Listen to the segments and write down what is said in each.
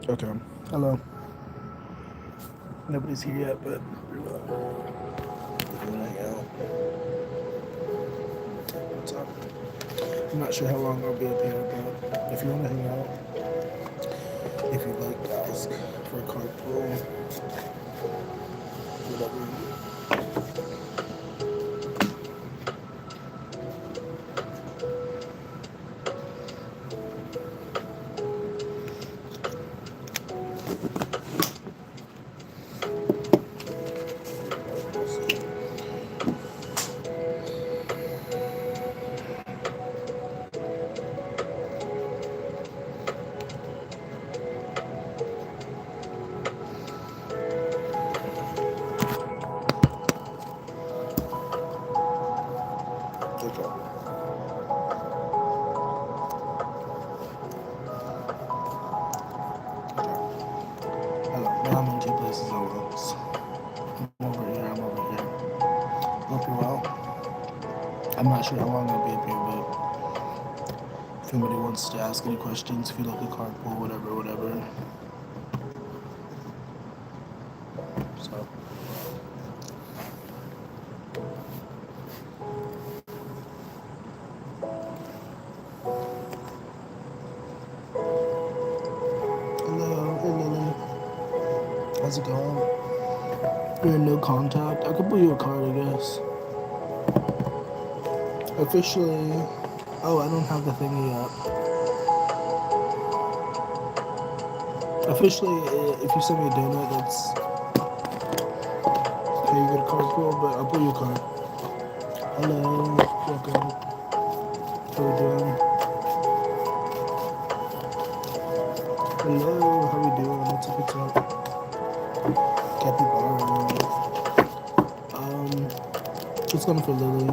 Okay. Hello. Nobody's here yet, but if you want to hang out, what's up? I'm not sure how long I'll be up here, but if you want to hang out, if you'd like to ask for a carpool, whatever. Okay. Hello. Now I'm in two places at once. I'm over here. I'm over here. Hope you're well. I'm not sure how long I'll be up here, but if anybody wants to ask any questions, if you like a carpool, whatever. So. Hello, hey Lily. How's it going? You're in no contact. I could put you a card, I guess. Officially. Oh, I don't have the thingy up. Officially, if you send me a donut, that's how you get a card pull, but I'll pull you a card. Hello, welcome. How we doing? Hello, how we doing? What's up? Capybara. What's going for Lily?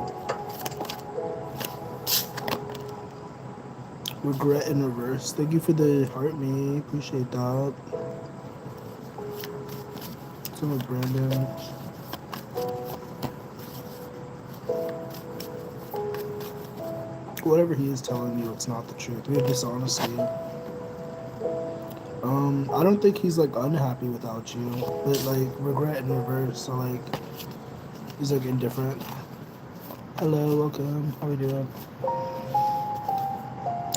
Regret in reverse. Thank you for the heart me. Appreciate that. So much Brandon. Whatever he is telling you, it's not the truth. We have dishonesty. I don't think he's like unhappy without you, but like regret in reverse. So like he's like indifferent. Hello, welcome. How we doing?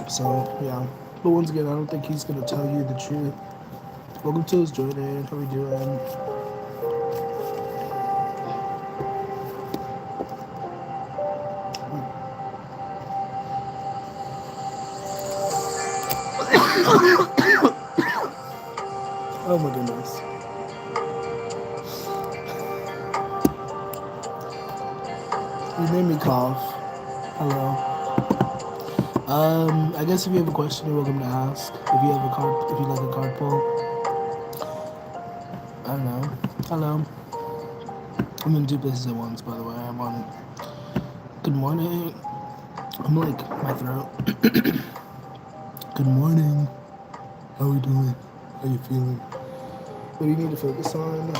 So yeah, but once again, I don't think he's gonna tell you the truth. Welcome to his joining. How we doing? Oh my goodness. You made me cough. Hello. I guess if you have a question, you're welcome to ask. If you have a card, if you like a card pull, I don't know. Hello. I'm in two places at once, by the way. I'm on. Good morning. I'm like my throat. Good morning. How are we doing? How you feeling? What do you need to focus on?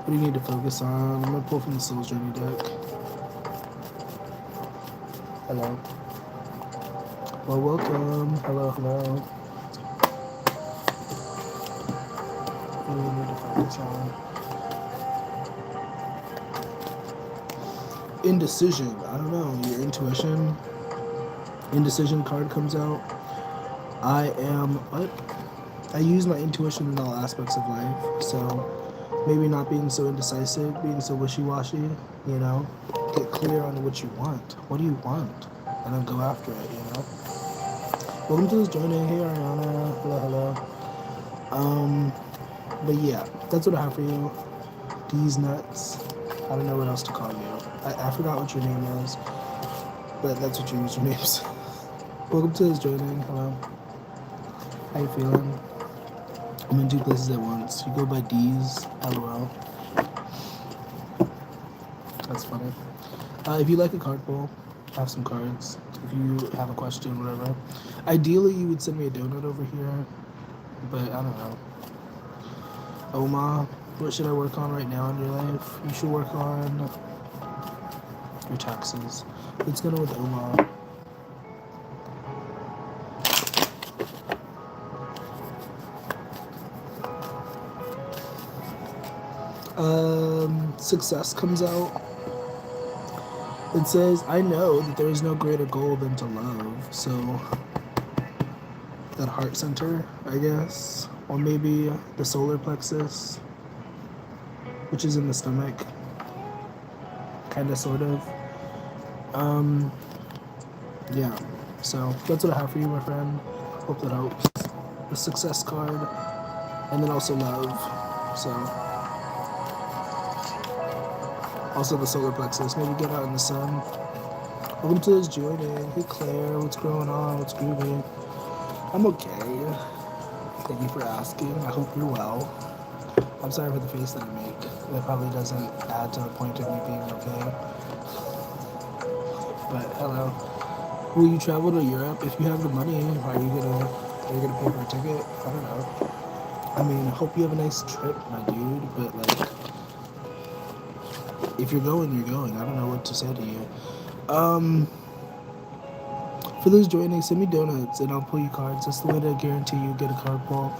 What do you need to focus on? I'm gonna pull from the Soul's Journey deck. Hello. Well, welcome. Hello. What do you need to focus on? Indecision. I don't know. Your intuition. Indecision card comes out. I use my intuition in all aspects of life. So maybe not being so indecisive, being so wishy-washy, you know? Get clear on what you want. What do you want? And then go after it, you know? Welcome to this joining. Hey, Ariana. Hello. But yeah, that's what I have for you. These nuts. I don't know what else to call you. I forgot what your name is, but that's what your username is. Welcome to this joining. Hello. How you feeling? I'm in two places at once. You go by D's. LOL. That's funny. If you like a card pull, I have some cards. If you have a question, whatever. Ideally, you would send me a donut over here, but I don't know. Oma, what should I work on right now in your life? You should work on your taxes. Let's go with Oma. Success comes out. It says, I know that there is no greater goal than to love. So, that heart center, I guess. Or maybe the solar plexus, which is in the stomach. Kind of, sort of. Um, yeah. So, that's what I have for you, my friend. Hope that helps. The success card. And then also love. So, also the solar plexus. Maybe get out in the sun. Welcome to this joining. Hey Claire, what's going on? What's groovy? I'm okay. Thank you for asking. I hope you're well. I'm sorry for the face that I make. It probably doesn't add to the point of me being okay. But hello. Will you travel to Europe? If you have the money, are you gonna pay for a ticket? I don't know. I mean, I hope you have a nice trip, my dude. But like, if you're going, you're going. I don't know what to say to you. For those joining, send me donuts and I'll pull you cards. That's the way to guarantee you get a card pull.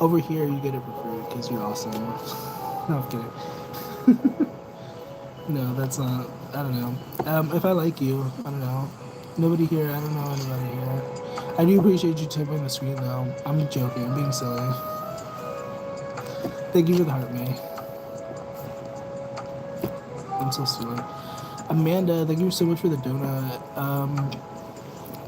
Over here, you get it for free because you're awesome. No, I'm kidding. No, that's not. I don't know. If I like you, I don't know. Nobody here. I don't know anybody here. I do appreciate you tapping the screen though. I'm joking. I'm being silly. Thank you for the heart, May. I'm so silly. Amanda, thank you so much for the donut.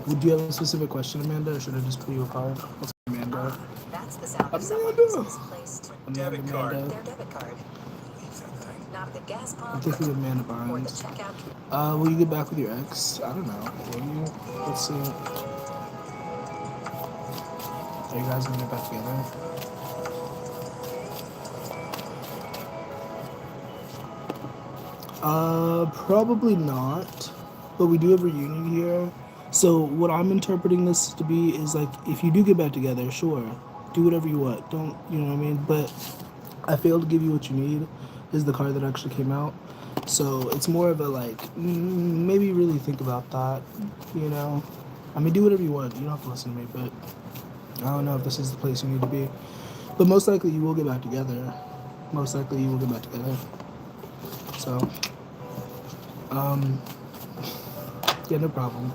Would you have a specific question, Amanda, or should I just pull you a card? What's Amanda? That's the sound of someone who's misplaced Amanda. their debit card. Not at the gas pump I'm thinking of Amanda or the Barnes. checkout. Will you get back with your ex? I don't know. Will you? Let's see. Are you guys gonna get back together? Probably not. But we do have a reunion here. So what I'm interpreting this to be is like, if you do get back together, sure, do whatever you want. Don't, you know what I mean? But I failed to give you what you need. Is the card that actually came out. So it's more of a like, maybe really think about that. You know, I mean, do whatever you want. You don't have to listen to me, but I don't know if this is the place you need to be. But most likely you will get back together. Most likely you will get back together. So, yeah, no problem.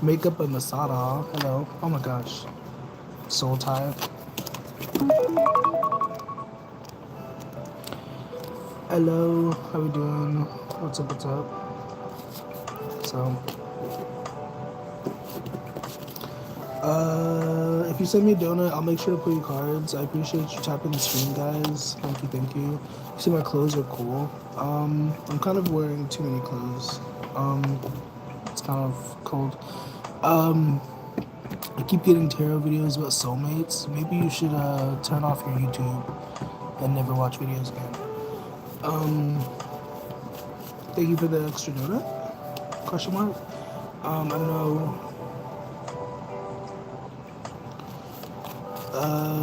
Makeup and Masada. Hello. Oh my gosh. Soul tie. Hello. How we doing? What's up? What's up? So, if you send me a donut, I'll make sure to put you cards. I appreciate you tapping the screen, guys. Thank you, thank you. You see my clothes are cool. I'm kind of wearing too many clothes. It's kind of cold. I keep getting tarot videos about soulmates. Maybe you should turn off your YouTube and never watch videos again. Thank you for the extra donut. Question mark. I don't know.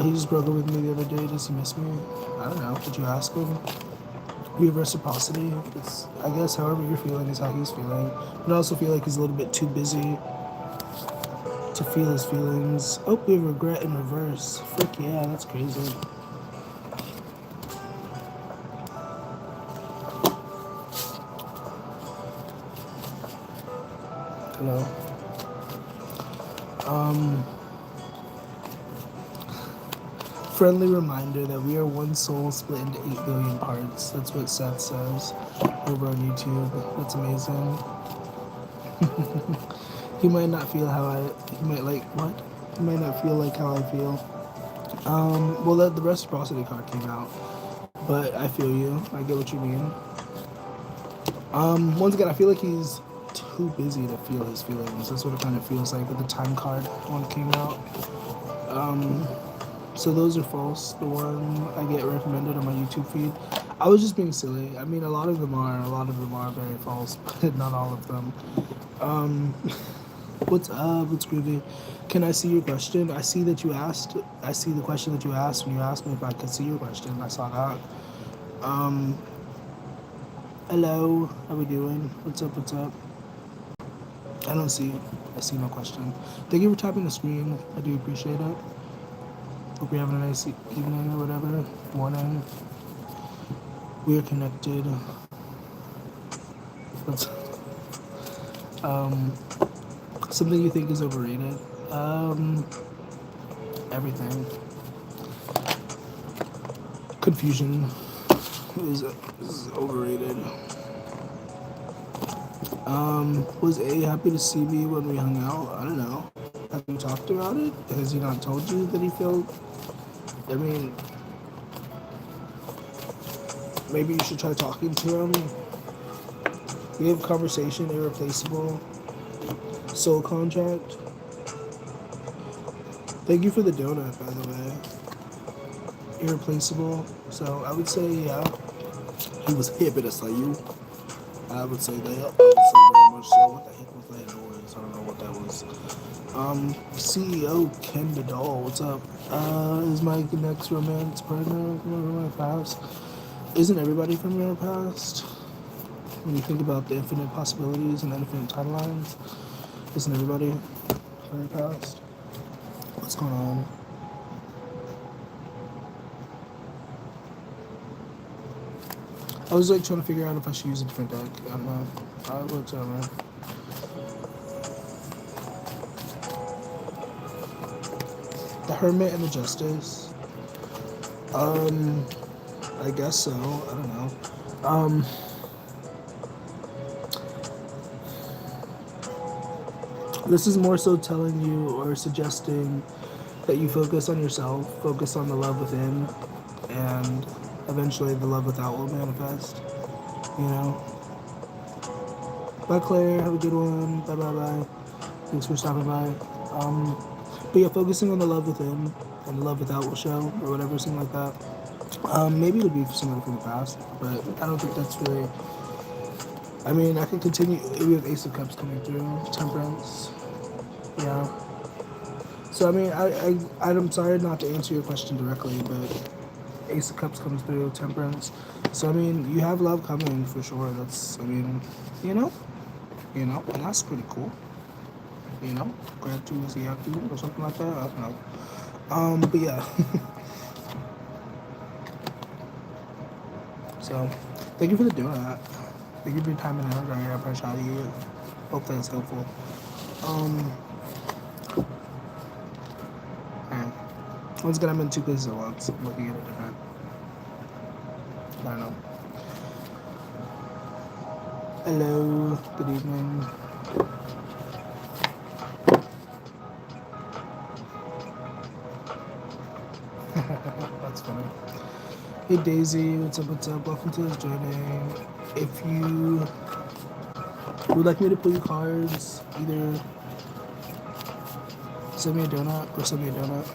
He just broke up with me the other day. Does he miss me? I don't know. Did you ask him? We have reciprocity. It's, I guess, however you're feeling is how he's feeling. But I also feel like he's a little bit too busy to feel his feelings. Oh, we have regret in reverse. Frick yeah, that's crazy. Hello. Friendly reminder that we are one soul split into 8 billion parts. That's what Seth says over on YouTube. That's amazing. He might not feel how he might like, what? He might not feel like how I feel. Well, the reciprocity card came out. But I feel you. I get what you mean. Once again, I feel like he's too busy to feel his feelings. That's what it kind of feels like with the time card one came out. So those are false. The one I get recommended on my YouTube feed. I was just being silly. I mean, a lot of them are very false, but not all of them. What's up? What's groovy? Can I see your question? I see that you asked. I see the question that you asked when you asked me if I could see your question. I saw that. Hello. How we doing? What's up? What's up? I don't see it. I see no question. Thank you for tapping the screen. I do appreciate it. Hope you're having a nice evening or whatever. Morning. We are connected. That's, um, something you think is overrated. Um, Everything. Confusion is overrated. Was A happy to see me when we hung out? I don't know. Have you talked about it? Has he not told you that he felt? I mean, maybe you should try talking to him. We have conversation, irreplaceable, soul contract. Thank you for the donut, by the way. Irreplaceable. So I would say, yeah, he was happy to see you. I would say that. I would say very much so. What the heck was that noise? I don't know what that was. CEO Ken Vidal, what's up? Is my next romance partner from my past? Isn't everybody from your past? When you think about the infinite possibilities and the infinite timelines, isn't everybody from your past? What's going on? I was like trying to figure out if I should use a different deck. I don't know. I looked at it. The Hermit and the Justice. Um, I guess so. I don't know. Um, this is more so telling you or suggesting that you focus on yourself, focus on the love within, and eventually the love without will manifest. You know? Bye, Claire. Have a good one. Bye, bye, bye. Thanks for stopping by. Um, but yeah, focusing on the love within and the love without will show, or whatever, something like that. Maybe it'll be somebody from the past, but I don't think that's really. I mean, I can continue. We have Ace of Cups coming through, Temperance. Yeah. So I mean, I'm sorry not to answer your question directly, but Ace of Cups comes through, Temperance. So I mean, you have love coming for sure. That's I mean, you know, and that's pretty cool. You know, gratitude is the or something like that. I don't know. But yeah. So, thank you for the donut. Thank you for your time and energy. I appreciate you. Hope that's helpful. Um, man. Once again, I'm in two places at once. I'm looking at it different. I don't know. Hello. Good evening. That's funny. Hey Daisy, what's up? What's up? Welcome to this joining. If you would like me to pull you cards, either send me a donut or send me a donut.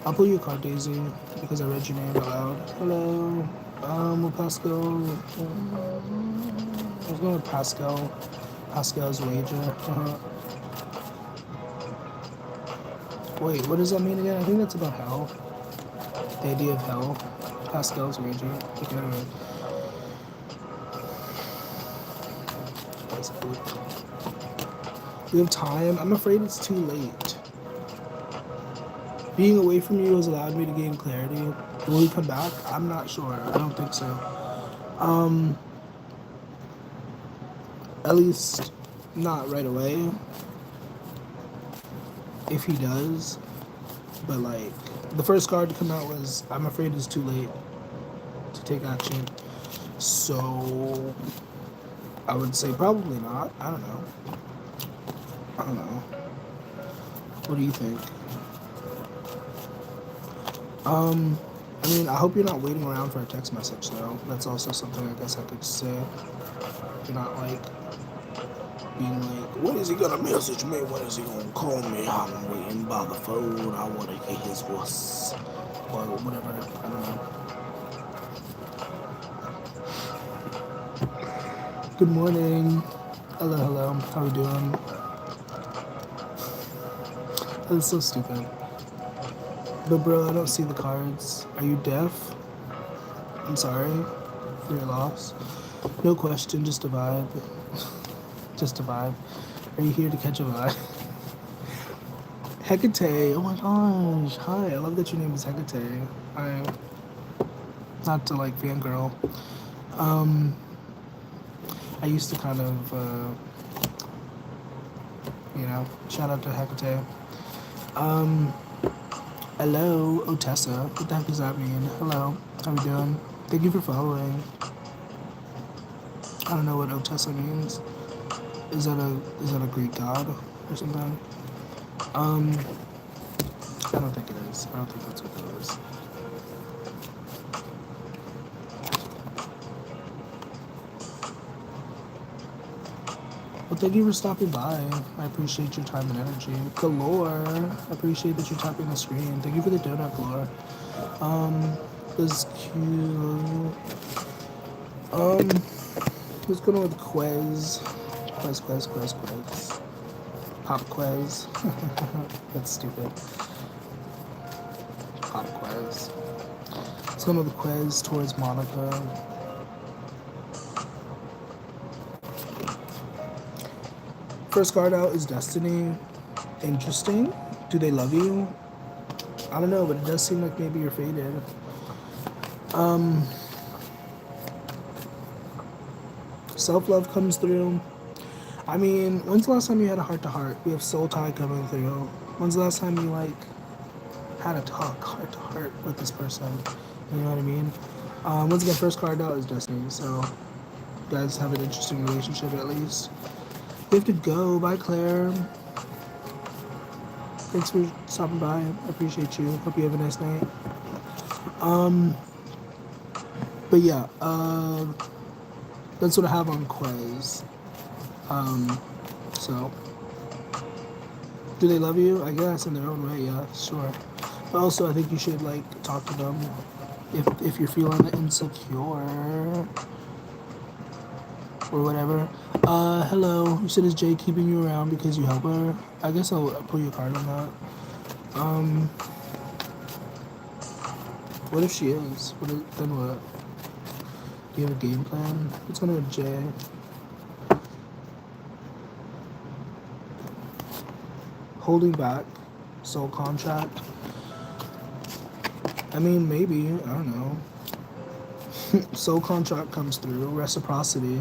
I'll pull you a card, Daisy, because I read your name out loud. Hello. With Pascal. I was going with Pascal. Pascal's wager. Wait, what does that mean again? I think that's about hell. The idea of hell. Pascal's wager. Okay, anyway. We have time. I'm afraid it's too late. Being away from you has allowed me to gain clarity. Will he come back? I'm not sure. I don't think so. At least not right away. If he does. But like the first card to come out was I'm afraid it's too late to take action. So I would say probably not. I don't know. I don't know. What do you think? I mean, I hope you're not waiting around for a text message, though. That's also something I guess I could say. You're not, like, being like, when is he gonna message me? When is he gonna call me? I'm waiting by the phone. I want to hear his voice. Or whatever. I don't know. Good morning. Hello, hello. How are you doing? That's so stupid. But bro, I don't see the cards. Are you deaf? I'm sorry for your loss. No question, just a vibe. Just a vibe. Are you here to catch a vibe? Hecate, oh my gosh. Hi, I love that your name is Hecate. Hi. Not to like fangirl. Um, I used to kind of, shout out to Hecate. Um, Hello, Otessa. What the heck does that mean? Hello, how we doing? Thank you for following. I don't know what Otessa means. Is that a Greek god or something? Um, I don't think it is. I don't think that's what it is. Well, thank you for stopping by. I appreciate your time and energy. Galore, I appreciate that you're tapping the screen. Thank you for the donut, Galore. This cute. Um, let's go with Quez. Quez. Pop Quez. That's stupid. Pop Quez. Let's go with Quez towards Monica. First card out is Destiny. Interesting. Do they love you? I don't know, but it does seem like maybe you're faded. Self-love comes through. I mean, when's the last time you had a heart-to-heart? We have soul tie coming through. When's the last time you, had a talk heart-to-heart with this person? You know what I mean? Once again, first card out is Destiny, so you guys have an interesting relationship at least. We have to go. Bye, Claire. Thanks for stopping by. I appreciate you. Hope you have a nice night. But yeah, that's what I have on Quez. So, do they love you? I guess in their own way, yeah, sure. But also, I think you should talk to them if you're feeling insecure or whatever. Hello. You said is Jay keeping you around because you help her? I guess I'll pull your card on that. What if she is? Then what? Do you have a game plan? What's going on with Jay? Holding back. Soul contract. I mean, maybe. I don't know. Soul contract comes through. Reciprocity.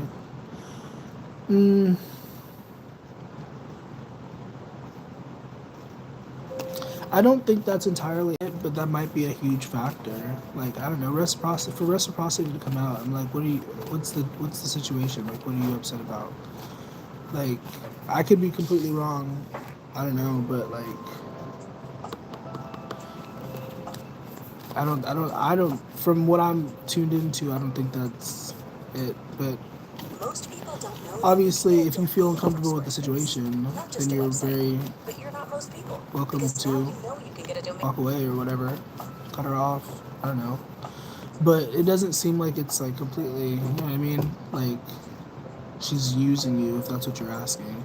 I don't think that's entirely it, but that might be a huge factor. I don't know, reciprocity for reciprocity to come out. I'm like, what's the situation? What are you upset about? I could be completely wrong. I don't know, but I don't. From what I'm tuned into, I don't think that's it. But Most people don't know. Obviously, if you feel uncomfortable with the situation, then you're very But you're not most people. welcome to You can get a walk away or whatever, cut her off. I don't know, but it doesn't seem like it's completely. You know what I mean? She's using you if that's what you're asking.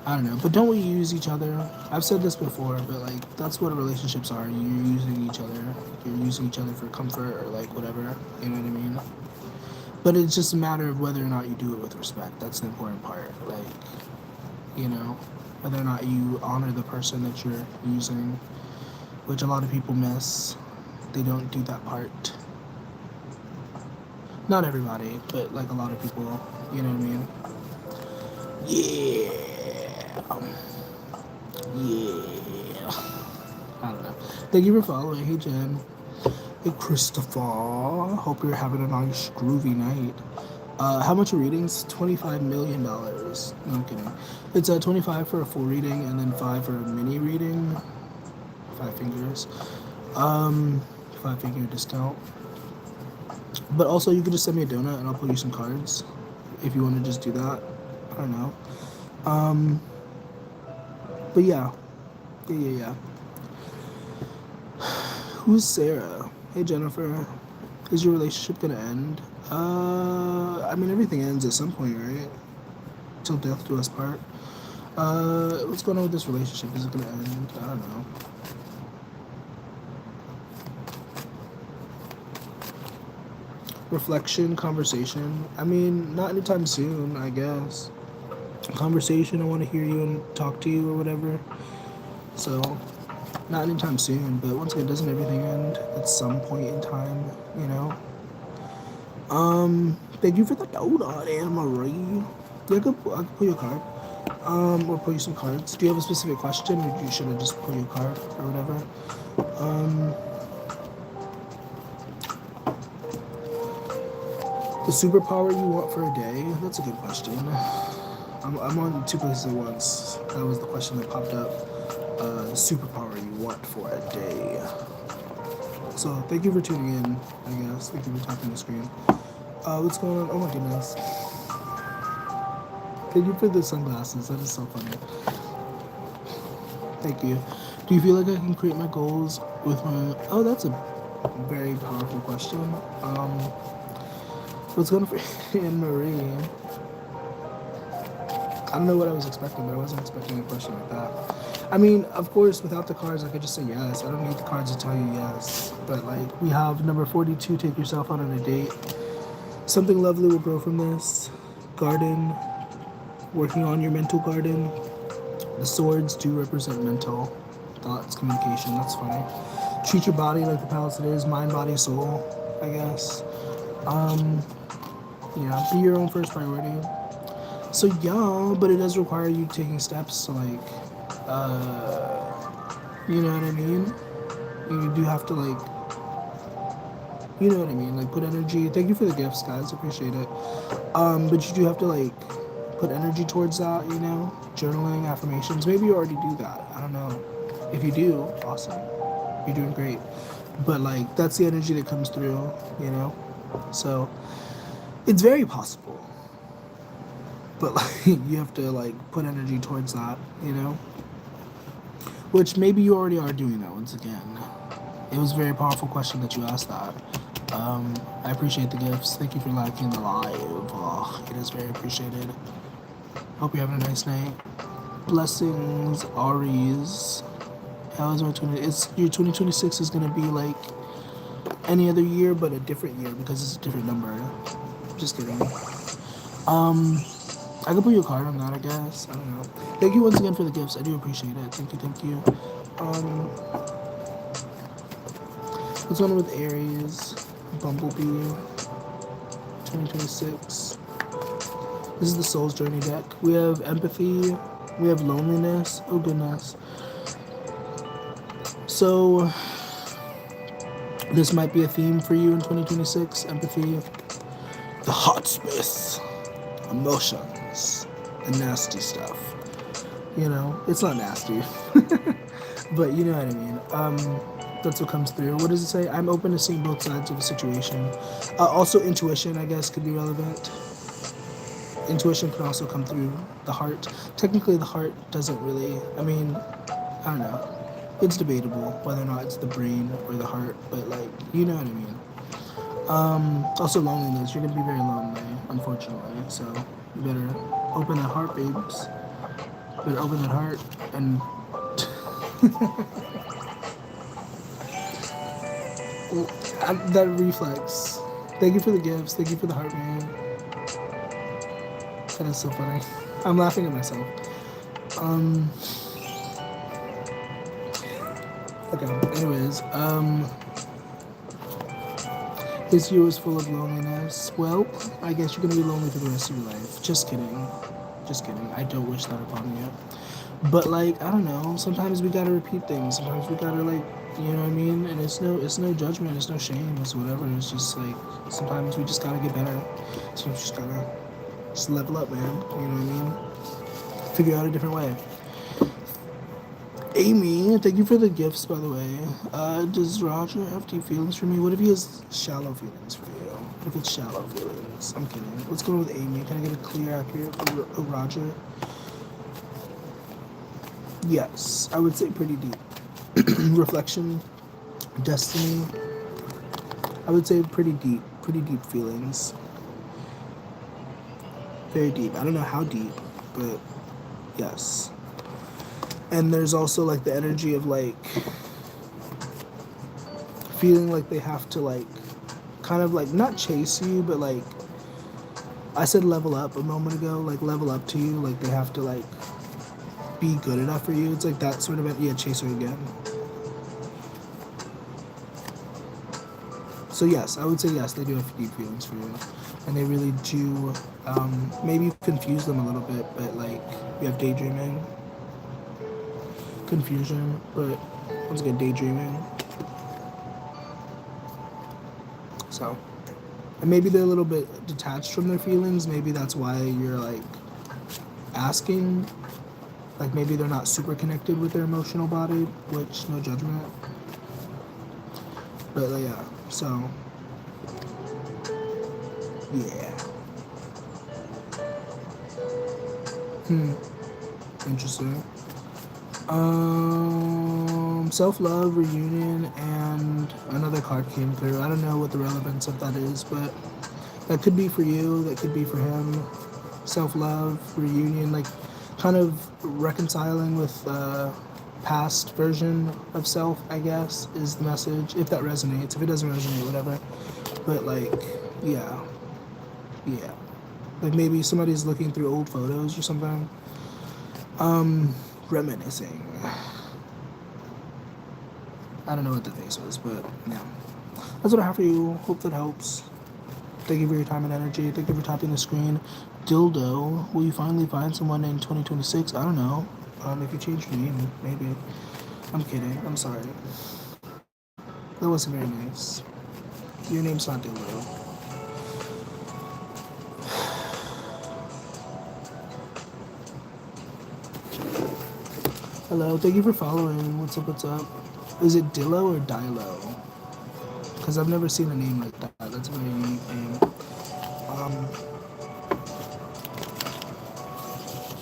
I don't know, but don't we use each other? I've said this before, but that's what relationships are. You're using each other. You're using each other for comfort or whatever. You know what I mean? But it's just a matter of whether or not you do it with respect. That's the important part. Whether or not you honor the person that you're using, which a lot of people miss. They don't do that part. Not everybody, but a lot of people. You know what I mean? Yeah. Yeah. I don't know. Thank you for following. Hey, Jen. Hey, Christopher. Hope you're having a nice, groovy night. How much readings? $25 million. No, I'm kidding. It's 25 for a full reading and then 5 for a mini reading. 5 fingers. 5-figure discount. But also, you could just send me a donut and I'll pull you some cards. If you want to just do that. I don't know. But yeah. Yeah. Who's Sarah? Hey, Jennifer. Is your relationship gonna end? I mean, everything ends at some point, right? Till death do us part. What's going on with this relationship? Is it gonna end? I don't know. Reflection, conversation. I mean, not anytime soon, I guess. Conversation, I want to hear you and talk to you or whatever. So, not anytime soon, but once again, doesn't everything end at some point in time, Thank you for the donut, Anne Marie. Yeah, I could pull your card. Or pull you some cards. Do you have a specific question, or you should have just pull your card or whatever? Um, the superpower you want for a day? That's a good question. I'm on two places at once. That was the question that popped up. The superpower you want for a day. So thank you for tuning in, I guess. Thank you for tapping the screen. What's going on? Oh my goodness. Thank you for the sunglasses. That is so funny. Thank you. Do you feel like I can create my goals with my... Oh, that's a very powerful question. What's going on for Anne Marie? I don't know what I was expecting, but I wasn't expecting a question like that. I mean, of course, without the cards, I could just say yes. I don't need the cards to tell you yes. But, like, we have number 42, take yourself out on a date. Something lovely will grow from this. Garden, working on your mental garden. The swords do represent mental thoughts, communication. That's funny. Treat your body like the palace it is. Mind, body, soul, I guess. Yeah, be your own first priority. So yeah, but it does require you taking steps to like, you know what I mean? You do have to like, you know what I mean? Like put energy. Thank you for the gifts, guys. Appreciate it. But you do have to like put energy towards that. You know, journaling, affirmations. Maybe you already do that. I don't know. If you do, awesome. You're doing great. But like that's the energy that comes through. You know, so it's very possible. But like you have to like put energy towards that, you know, which maybe you already are doing that. Once again, it was a very powerful question that you asked that. I appreciate the gifts. Thank you for liking the live. Oh, it is very appreciated. Hope you're having a nice night. Blessings, Aries. How is my 20? It's your 2026 is gonna be like any other year, but a different year because it's a different number. Just kidding. I can put your card on that, I guess. I don't know. Thank you once again for the gifts. I do appreciate it. Thank you, thank you. What's on with Aries? Bumblebee. 2026. This is the Soul's Journey deck. We have empathy. We have loneliness. Oh, goodness. So, this might be a theme for you in 2026. Empathy. The hot space. Emotions. The nasty stuff. You know, it's not nasty. But you know what I mean. That's what comes through. What does it say? I'm open to seeing both sides of a situation. Also, intuition, I guess, could be relevant. Intuition can also come through the heart. Technically, the heart doesn't really, I mean, I don't know. It's debatable whether or not it's the brain or the heart, but like, you know what I mean. Also loneliness. You're going to be very lonely, unfortunately. So you better open that heart, babes. You better open that heart and... that reflex. Thank you for the gifts. Thank you for the heart, man. That is so funny. I'm laughing at myself. Okay, anyways, this year was full of loneliness. Well, I guess you're gonna be lonely for the rest of your life. Just kidding. Just kidding. I don't wish that upon you. But like, I don't know, sometimes we gotta repeat things. Sometimes we gotta like, you know what I mean? And it's no judgment, it's no shame, it's whatever. It's just like, sometimes we just gotta get better. So we just gotta level up, man. You know what I mean? Figure out a different way. Amy, thank you for the gifts, by the way. Does Roger have deep feelings for me? What if he has shallow feelings for you? What if it's shallow feelings? I'm kidding. What's going on with Amy? Can I get a clear, accurate for Roger? Yes, I would say pretty deep. Reflection, destiny. I would say pretty deep feelings. Very deep. I don't know how deep, but yes. And there's also like the energy of like feeling like they have to like kind of like not chase you, but like I said level up a moment ago, like level up to you, like they have to like be good enough for you. It's like that sort of, yeah, chaser again. So yes, I would say yes, they do have deep feelings for you, and they really do. Maybe you confuse them a little bit, but like you have daydreaming, confusion, but once again daydreaming. So, and maybe they're a little bit detached from their feelings. Maybe that's why you're like asking. Like maybe they're not super connected with their emotional body, which no judgment. But yeah, so yeah. Interesting. Self-love, reunion, and another card came through. I don't know what the relevance of that is, but that could be for you. That could be for him. Self-love, reunion, like kind of reconciling with past version of self. I guess is the message. If that resonates. If it doesn't resonate, whatever. But like, yeah, yeah. Like maybe somebody's looking through old photos or something. Reminiscing. I don't know what the face was, but yeah. That's what I have for you. Hope that helps. Thank you for your time and energy. Thank you for tapping the screen. Dildo, will you finally find someone in 2026? I don't know. If you change your name, maybe. I'm kidding. I'm sorry. That wasn't very nice. Your name's not Dildo. Hello, thank you for following. What's up, what's up? Is it Dillo or Dilo? Because I've never seen a name like that. That's a very unique name.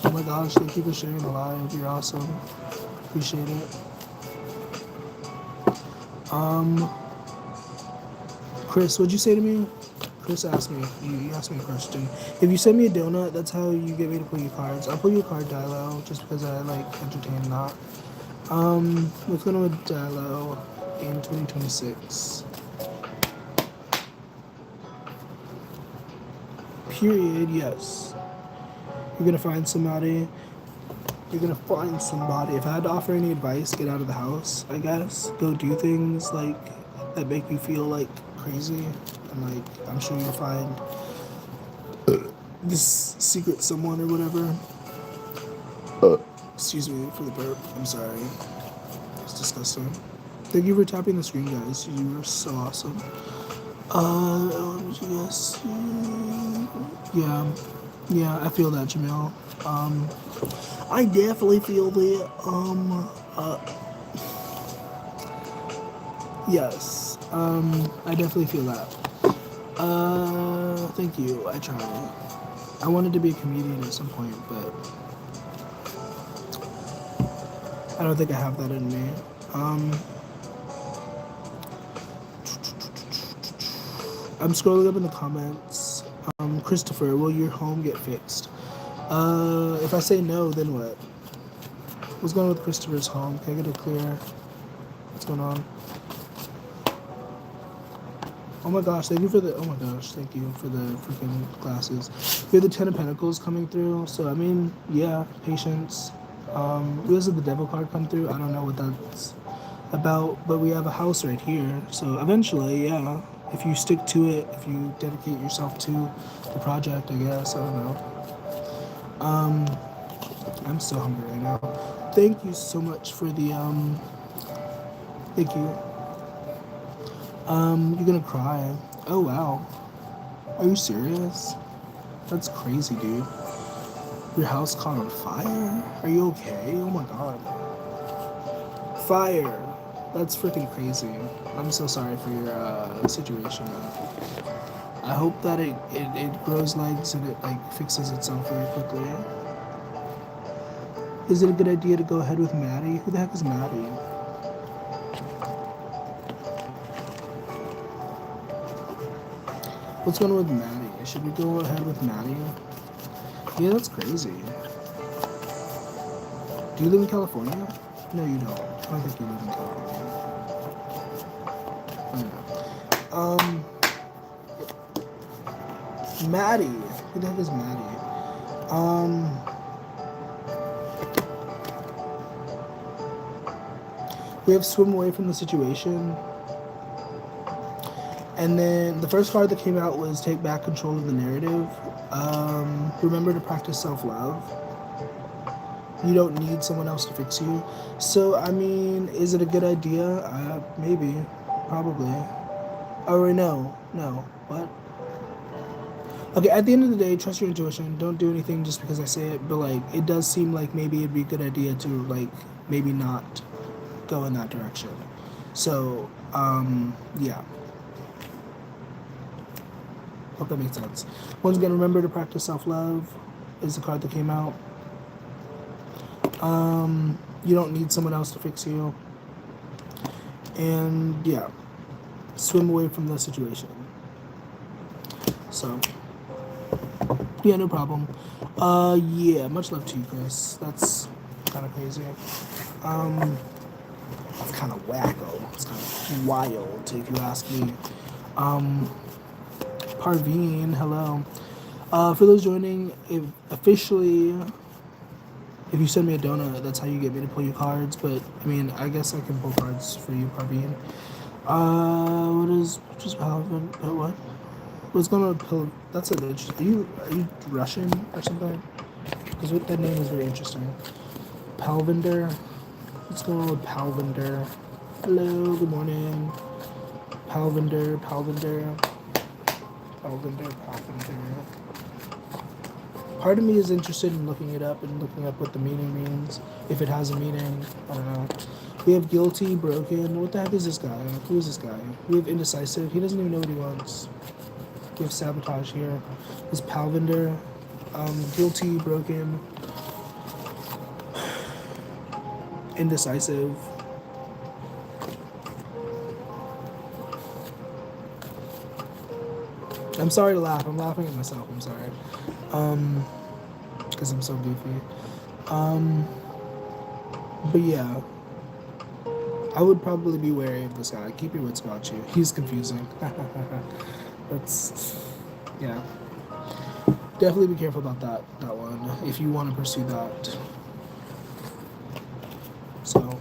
Oh my gosh, thank you for sharing the live. You're awesome. Appreciate it. Chris, what'd you say to me? Chris asked me, you asked me a question. If you send me a donut, that's how you get me to pull your cards. I'll pull your card, Dilo, just because I like entertain that. What's going on with Dilo in 2026? Period, yes. You're gonna find somebody. You're gonna find somebody. If I had to offer any advice, get out of the house, I guess. Go do things like that make you feel like crazy. And like I'm sure you'll find this secret someone or whatever. Excuse me for the burp. I'm sorry. It's disgusting. Thank you for tapping the screen, guys. You are so awesome. Yes. Yeah. Yeah, I feel that, Jamil. I definitely feel that. Yes. I definitely feel that. Thank you. I try. I wanted to be a comedian at some point, but I don't think I have that in me. I'm scrolling up in the comments. Christopher, will your home get fixed? If I say no, then what? What's going on with Christopher's home? Can I get a clear? What's going on? Oh my gosh, thank you for the, oh my gosh, thank you for the freaking glasses. We have the Ten of Pentacles coming through, so I mean, yeah, patience. We also have the Devil card come through. I don't know what that's about, but we have a house right here. So eventually, yeah, if you stick to it, if you dedicate yourself to the project, I guess, I don't know. I'm so hungry right now. Thank you so much for the, thank you. You're gonna cry. Oh wow. Are you serious? That's crazy, dude. Your house caught on fire? Are you okay? Oh my god. Fire. That's freaking crazy. I'm so sorry for your situation, man. I hope that it grows legs and it like fixes itself very quickly. Is it a good idea to go ahead with Maddie? Who the heck is Maddie? What's going on with Maddie? Should we go ahead with Maddie? Yeah, that's crazy. Do you live in California? No, you don't. I don't think you live in California. Oh, no. Maddie. Who the heck is Maddie? We have swim away from the situation. And then the first card that came out was take back control of the narrative. Remember to practice self love. You don't need someone else to fix you. So, I mean, is it a good idea? Maybe. Probably. Or no. No. What? Okay, at the end of the day, trust your intuition. Don't do anything just because I say it. But, like, it does seem like maybe it'd be a good idea to, like, maybe not go in that direction. So, yeah. Hope that makes sense. Once again, remember to practice self-love is the card that came out. You don't need someone else to fix you. And yeah, swim away from the situation. So, yeah, no problem. Yeah, much love to you, Chris. That's kind of crazy. That's kind of wacko. It's kind of wild, if you ask me. Parveen, hello. For those joining, if you send me a donut, that's how you get me to pull you cards. But I mean, I guess I can pull cards for you, Parveen. What is just what? What's going on? That's an interesting. Are you Russian or something? Because that name is very interesting. Palvinder. What's going on with Palvinder? Hello, good morning. Palvinder. Part of me is interested in looking it up and looking up what the meaning means. If it has a meaning, I don't know. We have guilty, broken. What the heck is this guy? Who is this guy? We have indecisive. He doesn't even know what he wants. We have sabotage here. This Palvinder. Guilty, broken. Indecisive. I'm sorry to laugh. I'm laughing at myself. I'm sorry. Because I'm so goofy. But yeah. I would probably be wary of this guy. Keep your wits about you. He's confusing. That's, yeah. Definitely be careful about that one if you want to pursue that. So,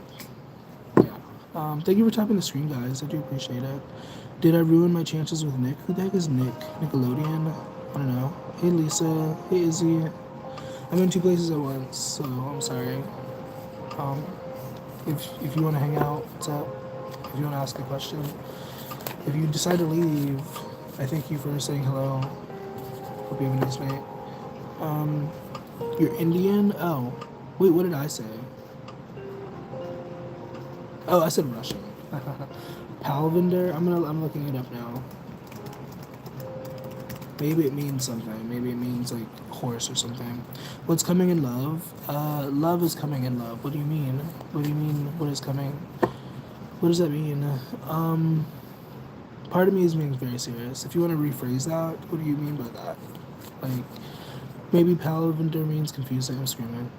yeah. Thank you for tapping the screen, guys. I do appreciate it. Did I ruin my chances with Nick? Who the heck is Nick? Nickelodeon? I don't know. Hey, Lisa. Hey, Izzy. I'm in two places at once, so I'm sorry. If you want to hang out, what's up? If you want to ask a question. If you decide to leave, I thank you for saying hello. Hope you have a nice night. You're Indian? Oh. Wait, what did I say? Oh, I said Russian. Palvinder? I'm looking it up now. Maybe it means something. Maybe it means like horse or something. What's coming in love? Love is coming in love. What do you mean? What do you mean? What is coming? What does that mean? Part of me is being very serious. If you want to rephrase that, what do you mean by that? Like, maybe Palvinder means confusing. I'm screaming.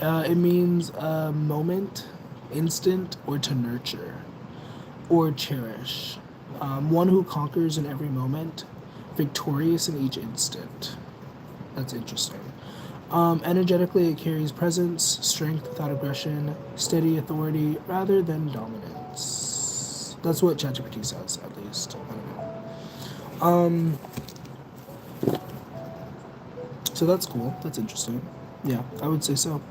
It means moment, instant, or to nurture, or cherish. One who conquers in every moment, victorious in each instant. That's interesting. Energetically, it carries presence, strength without aggression, steady authority rather than dominance. That's what ChatGPT says, at least. I don't know. So that's cool. That's interesting. Yeah, I would say so.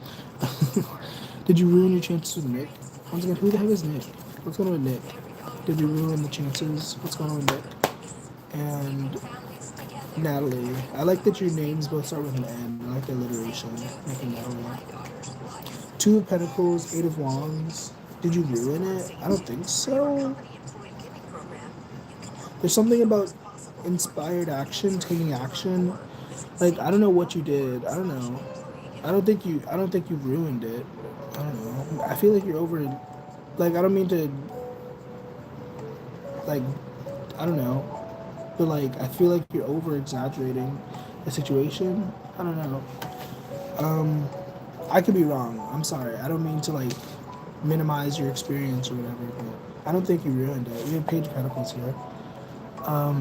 Did you ruin your chances with Nick? Once again, who the heck is Nick? What's going on with Nick? Did you ruin the chances? What's going on with Nick? And Natalie. I like that your names both start with an N. I like the alliteration. Nick and Natalie. Two of Pentacles, Eight of Wands. Did you ruin it? I don't think so. There's something about inspired action, taking action. Like, I don't know what you did. I don't know. I don't think you ruined it. I don't know. I feel like you're over. Like, I don't mean to. Like, I don't know. But like, I feel like you're over exaggerating the situation. I don't know. I could be wrong. I'm sorry. I don't mean to like minimize your experience or whatever. But I don't think you ruined it. We have Page of Pentacles here. I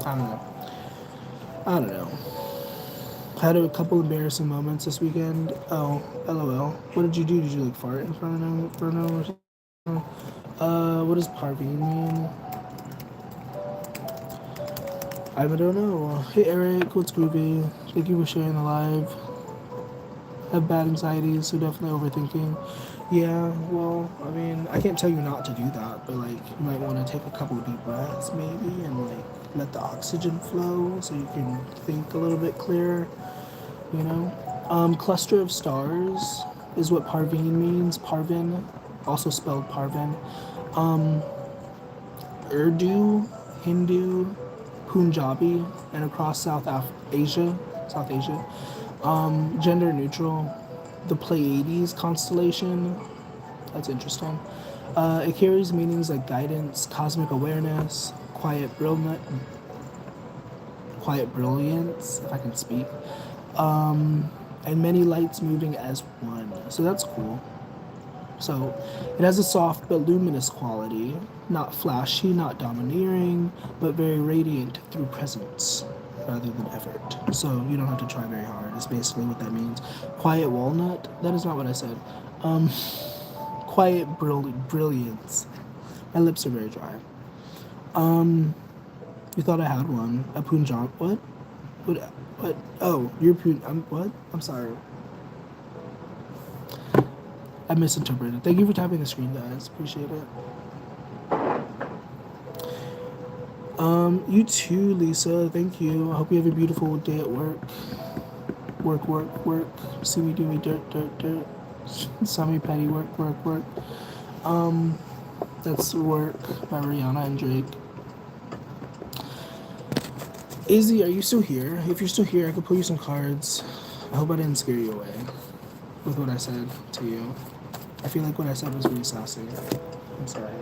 don't know. I don't know. Had a couple embarrassing moments this weekend. Oh, LOL. What did you do? Did you like fart in front of him or something? What does Parveen mean? I don't know. Hey Eric, what's groovy? Thank you for sharing the live. Have bad anxiety, so definitely overthinking. Yeah, well, I mean, I can't tell you not to do that, but like, you might want to take a couple deep breaths maybe and like let the oxygen flow so you can think a little bit clearer, you know? Cluster of stars is what Parveen means. Parvin, also spelled Parvin. Um, Urdu, Hindu, Punjabi, and across South Asia. Gender neutral. The Pleiades constellation. That's interesting. It carries meanings like guidance, cosmic awareness, quiet brilliance, if I can speak, and many lights moving as one. So that's cool. So it has a soft but luminous quality, not flashy, not domineering, but very radiant through presence rather than effort. So you don't have to try very hard, is basically what that means. Quiet walnut, that is not what I said. Um, brilliance. My lips are very dry. You thought I had one. A Punjab, what? What? Oh, you're what? I'm sorry. I misinterpreted. Thank you for tapping the screen, guys. Appreciate it. You too, Lisa. Thank you. I hope you have a beautiful day at work. Work. See me, do me, dirt. Saw me, petty, work. That's Work by Rihanna and Drake. Izzy, are you still here? If you're still here, I could pull you some cards. I hope I didn't scare you away with what I said to you. I feel like what I said was really sassy. I'm sorry.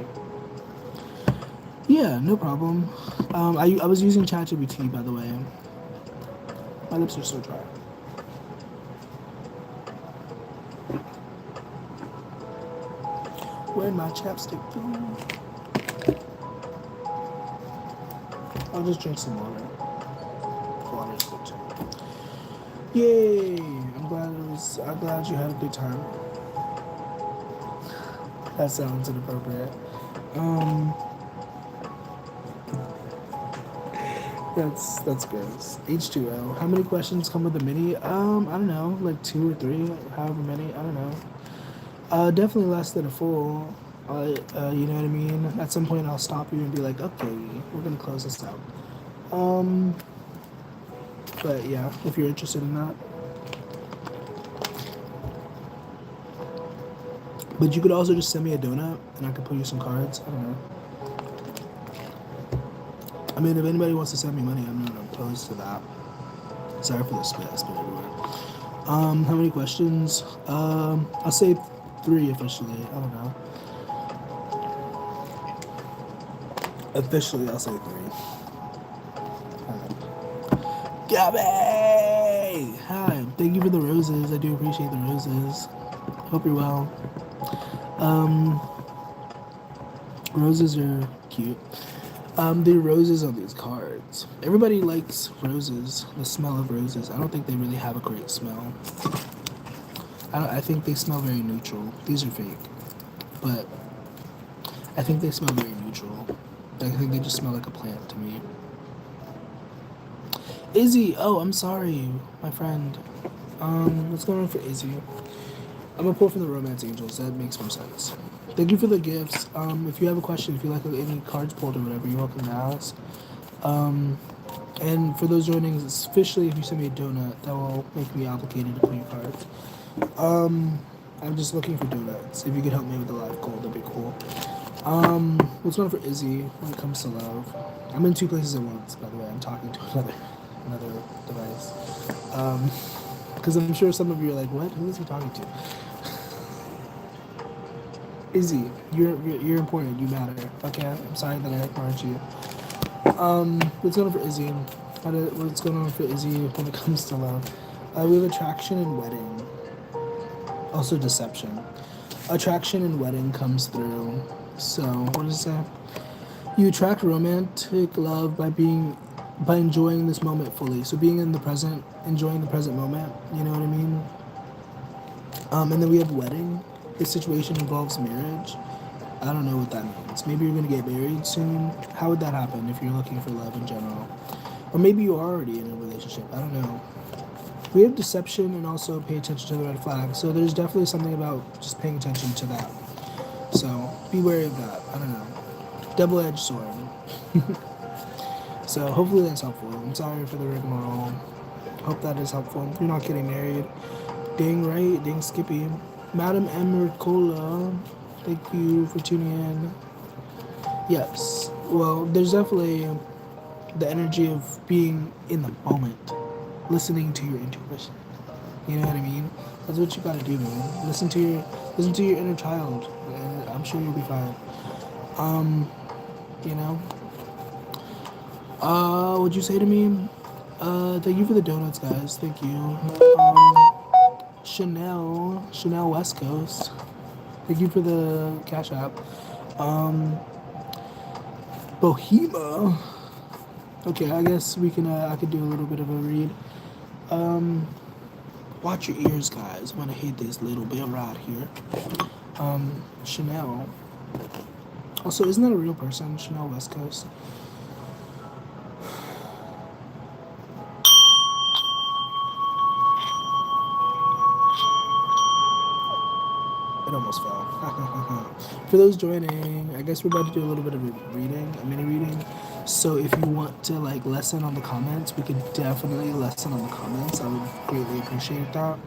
Yeah, no problem. I was using ChatGPT, by the way. My lips are so dry. Where'd my chapstick go? I'll just drink some water. Water's good too. Yay! I'm glad you had a good time. That sounds inappropriate. That's gross. H2O. How many questions come with a mini? I don't know, like 2 or 3, however many. I don't know. Definitely less than a full. You know what I mean? At some point, I'll stop you and be like, okay, we're gonna close this out. But yeah, if you're interested in that. But you could also just send me a donut and I could put you some cards. I don't know. I mean, if anybody wants to send me money, I'm not opposed to that. Sorry for the spit. I spit everywhere. How many questions? I'll say 3 officially. I don't know. Officially, I'll say 3. Gabby! Hi. Thank you for the roses. I do appreciate the roses. Hope you're well. Roses are cute. The roses on these cards. Everybody likes roses, the smell of roses. I don't think they really have a great smell. I think they smell very neutral. These are fake. But I think they smell very neutral. I think they just smell like a plant to me. Izzy! Oh, I'm sorry, my friend. What's going on for Izzy? I'm gonna pull from the Romance Angels. That makes more sense. Thank you for the gifts. If you have a question, if you like any cards pulled or whatever, you're welcome to ask. And for those joining, officially, if you send me a donut, that will make me obligated to pull your cards. I'm just looking for donuts. If you could help me with the live goal, that'd be cool. What's going on for Izzy when it comes to love? I'm in 2 places at once, by the way. I'm talking to another device. Because I'm sure some of you are like, what? Who is he talking to? Izzy, you're important. You matter. Okay, I'm sorry that I ignored you. What's going on for Izzy? What's going on for Izzy when it comes to love? We have attraction and wedding. Also deception. Attraction and wedding comes through. So what does it say? You attract romantic love by enjoying this moment fully. So being in the present, enjoying the present moment. You know what I mean? And then we have wedding. This situation involves marriage. I don't know what that means. Maybe you're gonna get married soon. How would that happen if you're looking for love in general? Or maybe you're already in a relationship. I don't know. We have deception and also pay attention to the red flag. So there's definitely something about just paying attention to that. So be wary of that. I don't know. Double-edged sword. So hopefully that's helpful. I'm sorry for the rigmarole. Hope that is helpful. You're not getting married. Dang right, dang Skippy. Madam Emricola, thank you for tuning in. Yes. Well, there's definitely the energy of being in the moment, listening to your intuition. You know what I mean? That's what you gotta do, man. Listen to your inner child, and I'm sure you'll be fine. You know. What'd you say to me? Thank you for the donuts, guys. Thank you. Chanel West Coast. Thank you for the Cash App. Um, Bohema. Okay, I guess we can. I could do a little bit of a read. Um, Watch your ears, guys. I'm gonna hit this little bit right here. Chanel. Also, isn't that a real person? Chanel West Coast. It almost fell. For those joining, I guess we're about to do a little bit of a reading, a mini reading. So if you want to like lesson on the comments, we could definitely lesson on the comments. I would greatly appreciate that.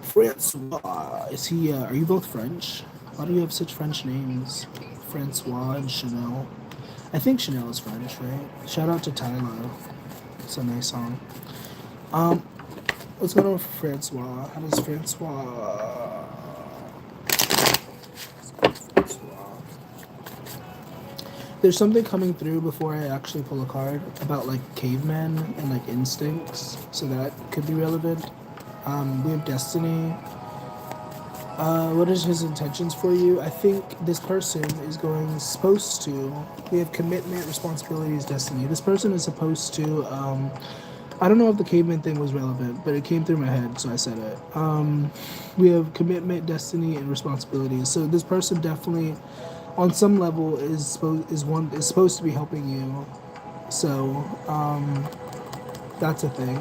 Francois, is he? Are you both French? Why do you have such French names? Francois and Chanel. I think Chanel is French, right? Shout out to Tyler. It's a nice song. Um, what's going on with Francois? How does Francois? There's something coming through before I actually pull a card about like cavemen and like instincts, so that could be relevant. We have Destiny. What is his intentions for you? I think this person is supposed to. We have commitment, responsibilities, destiny. This person is supposed to. I don't know if the caveman thing was relevant, but it came through my head, so I said it. We have commitment, destiny, and responsibilities. So this person definitely, on some level, is supposed to be helping you. So that's a thing.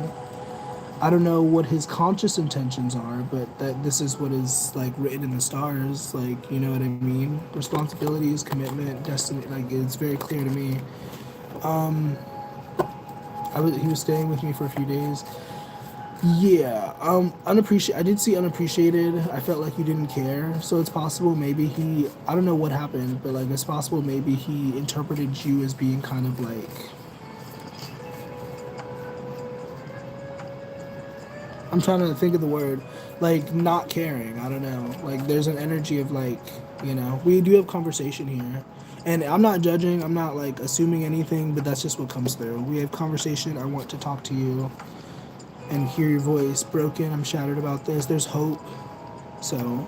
I don't know what his conscious intentions are, but that this is what is like written in the stars. Like, you know what I mean? Responsibilities, commitment, destiny. Like, it's very clear to me. He was staying with me for a few days. Yeah. Unappreciated. I did see unappreciated. I felt like you didn't care. So it's possible maybe he. I don't know what happened, but like it's possible maybe he interpreted you as being kind of like. I'm trying to think of the word, like not caring. I don't know. Like there's an energy of like, we do have conversation here, and I'm not judging. I'm not like assuming anything, but that's just what comes through. We have conversation. I want to talk to you, and hear your voice. Broken. I'm shattered about this. There's hope. So,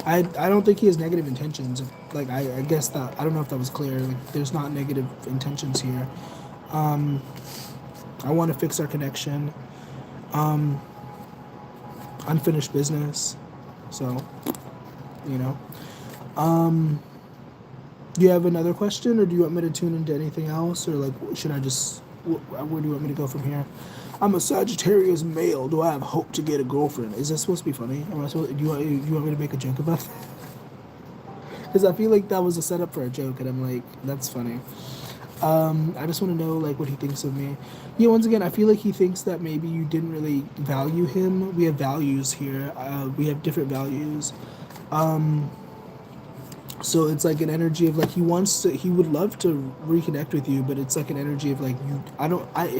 I don't think he has negative intentions. Like I guess that I don't know if that was clear. Like there's not negative intentions here. I want to fix our connection. Unfinished business. So, you know. Do you have another question, or do you want me to tune into anything else, or like should I just? Where do you want me to go from here? I'm a Sagittarius male. Do I have hope to get a girlfriend? Is this supposed to be funny? Do you want me to make a joke about that? Because I feel like that was a setup for a joke, and I'm like, that's funny. I just want to know like what he thinks of me. Yeah, once again, I feel like he thinks that maybe you didn't really value him. We have values here. We have different values. So it's like an energy of like he would love to reconnect with you, but it's like an energy of like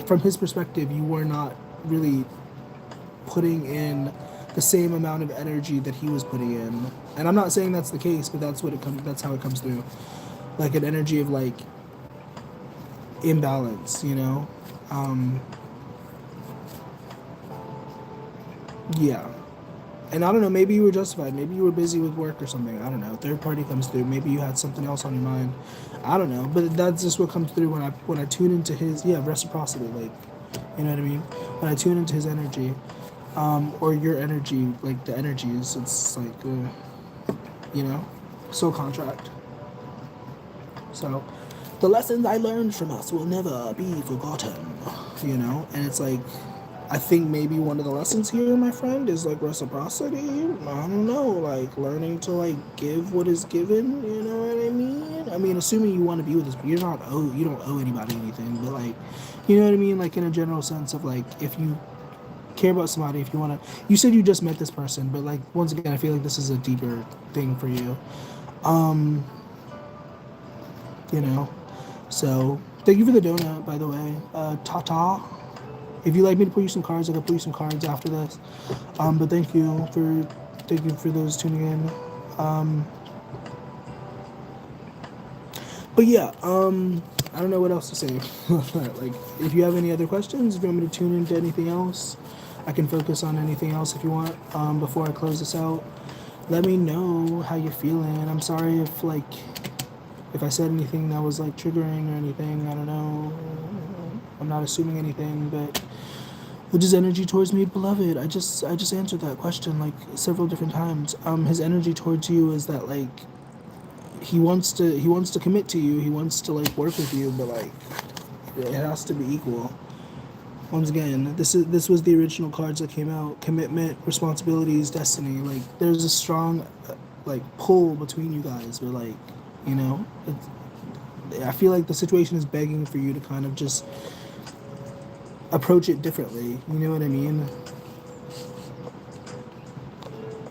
from his perspective, you were not really putting in the same amount of energy that he was putting in. And I'm not saying that's the case, but that's how it comes through. Like an energy of like imbalance, yeah. And I don't know, maybe you were justified. Maybe you were busy with work or something. I don't know. Third party comes through. Maybe you had something else on your mind. I don't know. But that's just what comes through when I tune into his reciprocity, like, you know what I mean? When I tune into his energy, or your energy, like the energies, it's like, you know. soul contract. So the lessons I learned from us will never be forgotten, you know? And it's like, I think maybe one of the lessons here, my friend, is like reciprocity. I don't know, like learning to like give what is given, you know what I mean? I mean, assuming you want to be with this, you don't owe anybody anything, but like, you know what I mean? Like in a general sense of like, if you care about somebody, if you want to, you said you just met this person, but like, once again, I feel like this is a deeper thing for you. Um, you know, so thank you for the donut, by the way. Ta-ta. If you'd like me to put you some cards, I can put you some cards after this. But thank you for those tuning in. But yeah, I don't know what else to say. Like, if you have any other questions, if you want me to tune into anything else, I can focus on anything else if you want. Before I close this out, let me know how you're feeling. I'm sorry if I said anything that was like triggering or anything. I don't know. I'm not assuming anything, but which is energy towards me, beloved? I just answered that question like several different times. His energy towards you is that like he wants to commit to you. He wants to like work with you, but like it has to be equal. Once again, this was the original cards that came out: commitment, responsibilities, destiny. Like there's a strong like pull between you guys, but like you know, I feel like the situation is begging for you to kind of just approach it differently. You know what I mean?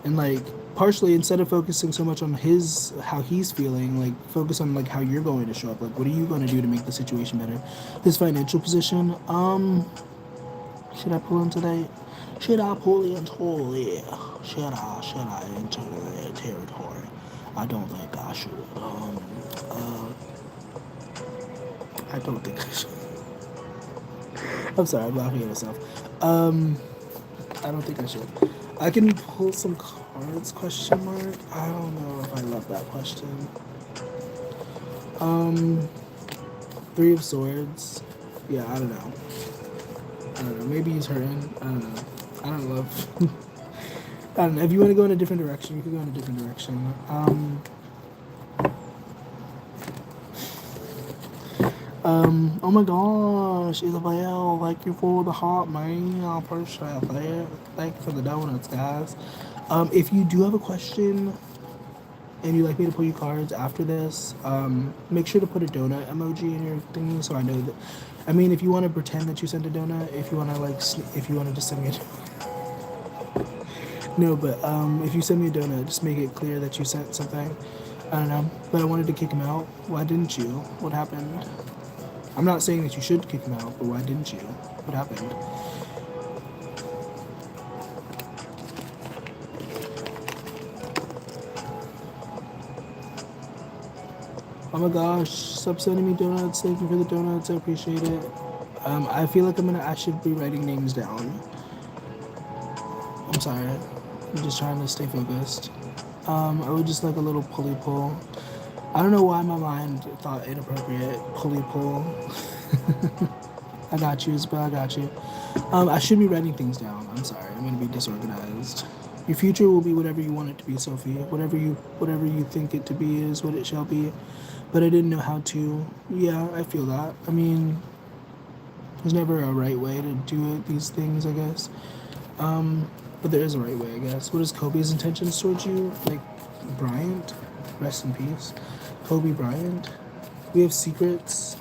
And like partially, instead of focusing so much on how he's feeling, like focus on like how you're going to show up. Like what are you going to do to make the situation better? His financial position. Should I pull into that? Should I pull into it? Should I enter their territory? I don't think I should. I don't think I should. I'm sorry, I'm laughing at myself. I don't think I should. I can pull some cards, question mark. I don't know if I love that question. Um, Three of Swords. Yeah, I don't know. I don't know. Maybe he's hurting. I don't know. I don't love. I don't know. If you want to go in a different direction, you can go in a different direction. Oh my gosh, Isabel, thank you for the heart, man. I appreciate that. Thank you for the donuts, guys. If you do have a question and you'd like me to pull you cards after this, make sure to put a donut emoji in your thingy so I know that. I mean, if you want to pretend that you sent a donut, if you want to if you want to just send me a donut. No, but if you send me a donut, just make it clear that you sent something. I don't know, but I wanted to kick him out. Why didn't you? What happened? I'm not saying that you should kick him out, but why didn't you? What happened? Oh my gosh, stop sending me donuts. Thank you for the donuts. I appreciate it. I feel like I should be writing names down. I'm sorry. I'm just trying to stay focused. I would just like a little pulley pull. I don't know why my mind thought inappropriate. Pulley pull. I got you, Isabel. I got you. I should be writing things down. I'm sorry. I'm gonna be disorganized. Your future will be whatever you want it to be, Sophie. Whatever you think it to be is what it shall be. But I didn't know how to. Yeah, I feel that. I mean, there's never a right way to do it. These things, I guess. But there is a right way, I guess. What is Kobe's intentions towards you? Like Bryant, rest in peace. Kobe Bryant. We have secrets.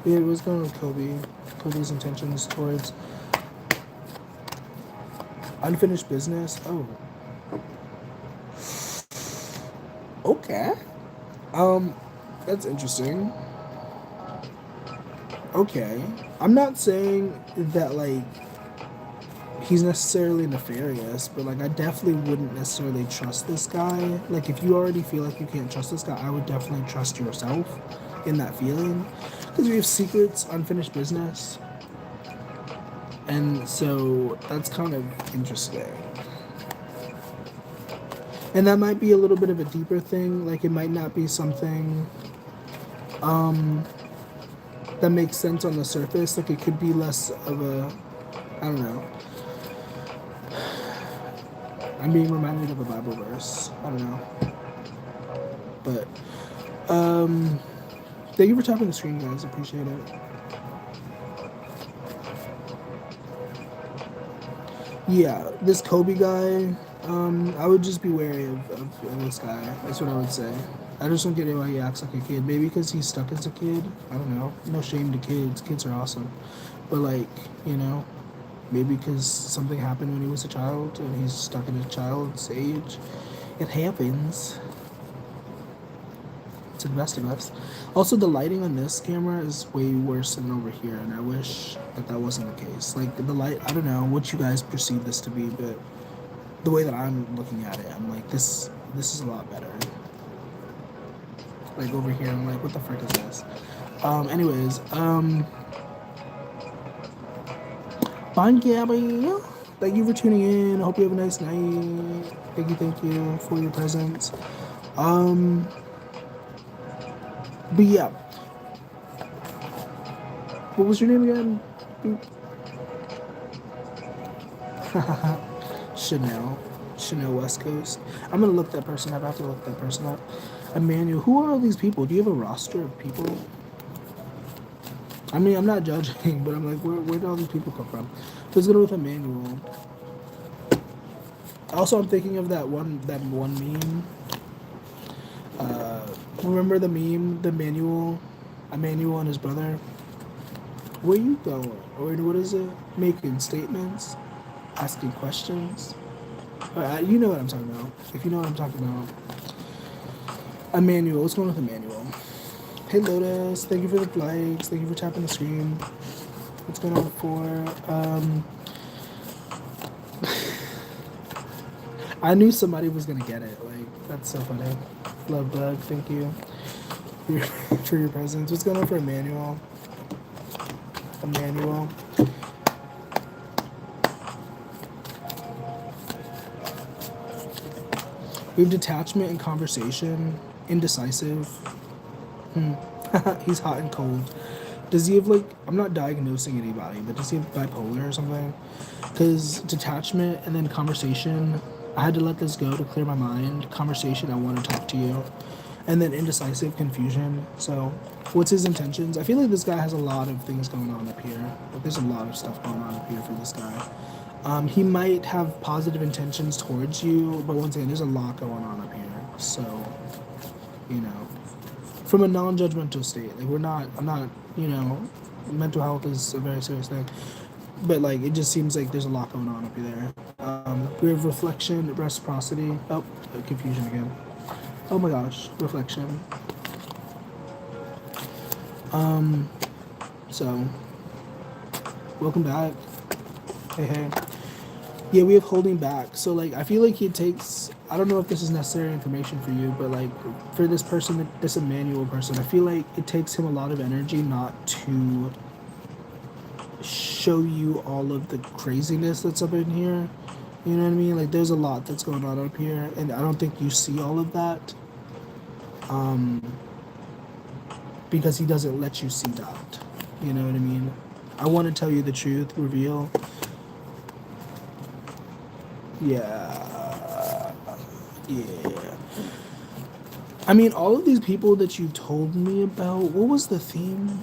Yeah, what's going on with Kobe? Kobe's intentions towards unfinished business. Oh. Okay. That's interesting. Okay. I'm not saying that like he's necessarily nefarious, but like I definitely wouldn't necessarily trust this guy. Like if you already feel like you can't trust this guy, I would definitely trust yourself in that feeling. Because we have secrets, unfinished business. And so that's kind of interesting. And that might be a little bit of a deeper thing. Like it might not be something that makes sense on the surface. Like it could be less of a, I don't know. I'm being reminded of a Bible verse. I don't know. But, um, thank you for tapping the screen, guys. Appreciate it. Yeah, this Kobe guy, I would just be wary of this guy. That's what I would say. I just don't get it why he acts like a kid. Maybe because he's stuck as a kid. I don't know. No shame to kids. Kids are awesome. But, like, you know, maybe because something happened when he was a child and he's stuck in a child's age. It happens to the best of us. Also, the lighting on this camera is way worse than over here, and I wish that that wasn't the case. Like, the light, I don't know what you guys perceive this to be, but the way that I'm looking at it, I'm like, this is a lot better. Like, over here, I'm like, what the frick is this? Anyways, bye, Gabby. Thank you for tuning in. I hope you have a nice night. Thank you for your presence. But yeah. What was your name again? Chanel West Coast. I'm gonna look that person up. I have to look that person up. Emmanuel. Who are all these people? Do you have a roster of people? I mean, I'm not judging, but I'm like, where do all these people come from? Let's go with Emmanuel. Also, I'm thinking of that one meme. Remember the meme, Emmanuel and his brother? Where you going? Or what is it? Making statements, asking questions. You know what I'm talking about. If you know what I'm talking about. Emmanuel. What's going on with Emmanuel? Hey Lotus, thank you for the likes. Thank you for tapping the screen. What's going on for? I knew somebody was gonna get it. Like, that's so funny. Love Bug, thank you for your presence. What's going on for Emmanuel? We have detachment and conversation. Indecisive. He's hot and cold. Does he have, like, I'm not diagnosing anybody, but does he have bipolar or something? Because detachment and then conversation, I had to let this go to clear my mind. Conversation, I want to talk to you. And then indecisive, confusion. So, what's his intentions? I feel like this guy has a lot of things going on up here. Like, there's a lot of stuff going on up here for this guy. He might have positive intentions towards you, but once again, there's a lot going on up here. So, you know, from a non-judgmental state, like, I'm not, you know, mental health is a very serious thing, but, like, it just seems like there's a lot going on up there. We have reflection, reciprocity. Oh, confusion again. Oh my gosh, reflection. So, welcome back. Hey. Yeah, we have holding back. So, like, I feel like he takes, I don't know if this is necessary information for you, but, like, for this person, this Emmanuel person, I feel like it takes him a lot of energy not to show you all of the craziness that's up in here. You know what I mean? Like, there's a lot that's going on up here, and I don't think you see all of that. Because he doesn't let you see that. You know what I mean? I want to tell you the truth, reveal. Yeah. I mean, all of these people that you told me about, what was the theme?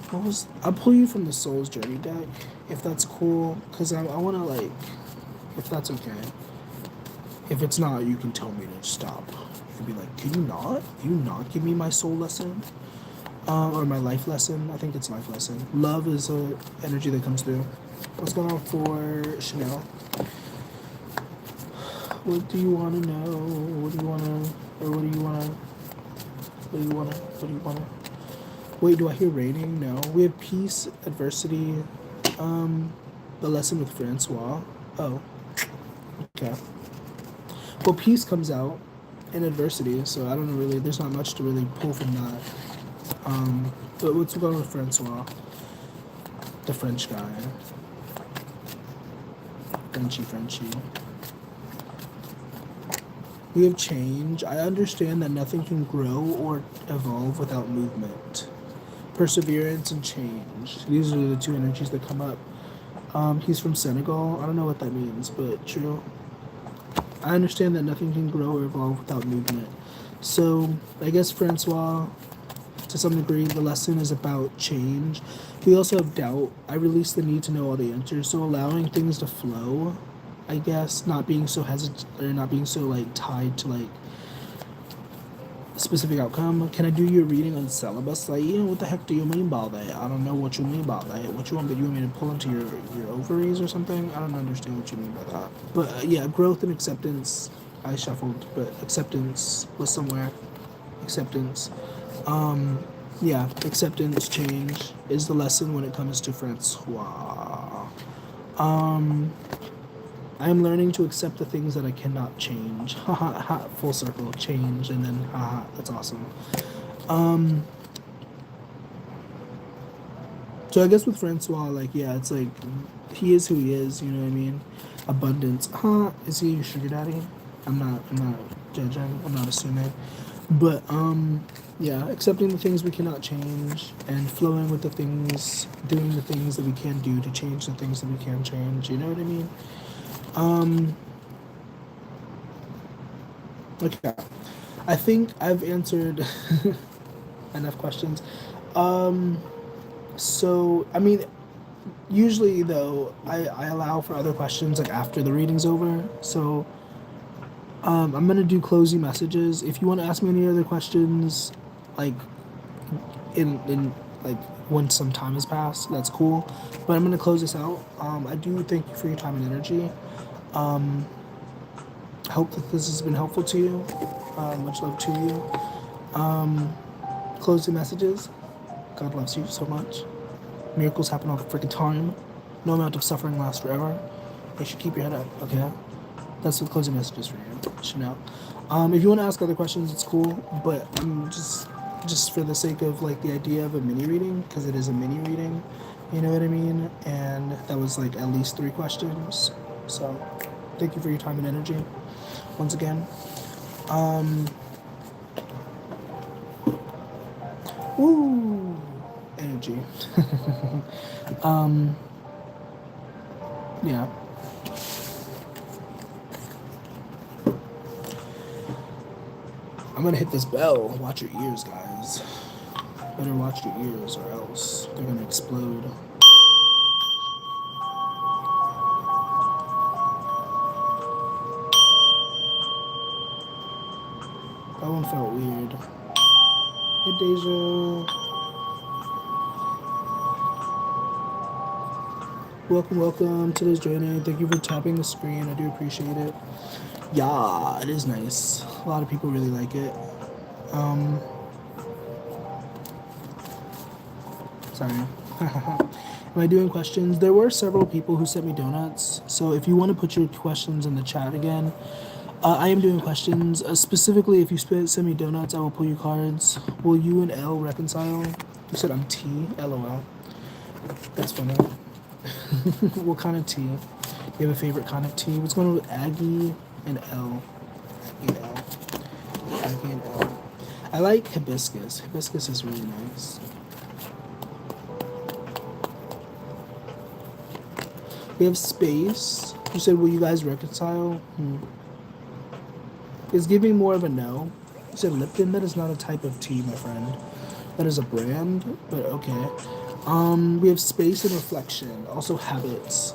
I'll pull you from the Soul's Journey deck, if that's cool, because I want to, like, if that's okay. If it's not, you can tell me to stop. You'd be like, can you not give me my soul lesson? Or my life lesson. I think it's life lesson. Love is a energy that comes through. What's going on for Chanel? What do you want to know? What do you want to? Wait, do I hear raining? No. We have peace, adversity. The lesson with Francois. Oh. Okay. Well, peace comes out in adversity, so I don't know really. There's not much to really pull from that. But what's going on with Francois? The French guy. Frenchy. We have change. I understand that nothing can grow or evolve without movement. Perseverance and change. These are the two energies that come up. He's from Senegal. I don't know what that means, but true. I understand that nothing can grow or evolve without movement. So I guess Francois, to some degree, the lesson is about change. We also have doubt. I release the need to know all the answers, so allowing things to flow. I guess not being so hesitant or not being so like tied to like a specific outcome. Can I do your reading on celibacy? Like, what the heck do you mean by that? I don't know what you mean by that. What you want? You want me to pull into your ovaries or something? I don't understand what you mean by that. But yeah, growth and acceptance. I shuffled, but acceptance was somewhere. Acceptance. Yeah, acceptance, change is the lesson when it comes to Francois. I am learning to accept the things that I cannot change. Haha, ha, full circle, change, and then haha, that's awesome. So I guess with Francois, like, yeah, it's like he is who he is. You know what I mean? Abundance. Huh? Is he your sugar daddy? I'm not. I'm not judging. I'm not assuming. But yeah, accepting the things we cannot change and flowing with the things, doing the things that we can do to change the things that we can change. You know what I mean? Okay. I think I've answered enough questions. So I mean, usually though, I allow for other questions like after the reading's over. So I'm gonna do closing messages. If you want to ask me any other questions, like in like when some time has passed, that's cool. But I'm gonna close this out. I do thank you for your time and energy. I hope that this has been helpful to you. Much love to you. Closing messages. God loves you so much. Miracles happen all the freaking time. No amount of suffering lasts forever. You should keep your head up, okay? That's the closing messages for you. You should know. If you want to ask other questions, it's cool. But I'm just for the sake of like the idea of a mini reading, because it is a mini reading, you know what I mean? And that was like at least 3 questions. So thank you for your time and energy once again. Woo! Energy. Yeah. I'm gonna hit this bell. Watch your ears, guys. Better watch your ears or else they're gonna explode. That one felt weird. Hey, Deja. Welcome to this journey. Thank you for tapping the screen. I do appreciate it. Yeah, it is nice. A lot of people really like it. Sorry. Am I doing questions? There were several people who sent me donuts. So if you want to put your questions in the chat again, I am doing questions. Specifically, if you send me donuts, I will pull you cards. Will you and L reconcile? You said I'm T. LOL. That's funny. What kind of tea? You have a favorite kind of tea? What's going on with Aggie and L? Aggie and L. Aggie and L. I like hibiscus. Hibiscus is really nice. We have space. You said, will you guys reconcile? It's giving more of a no. You said Lipton? That is not a type of tea, my friend. That is a brand, but okay. We have space and reflection. Also habits.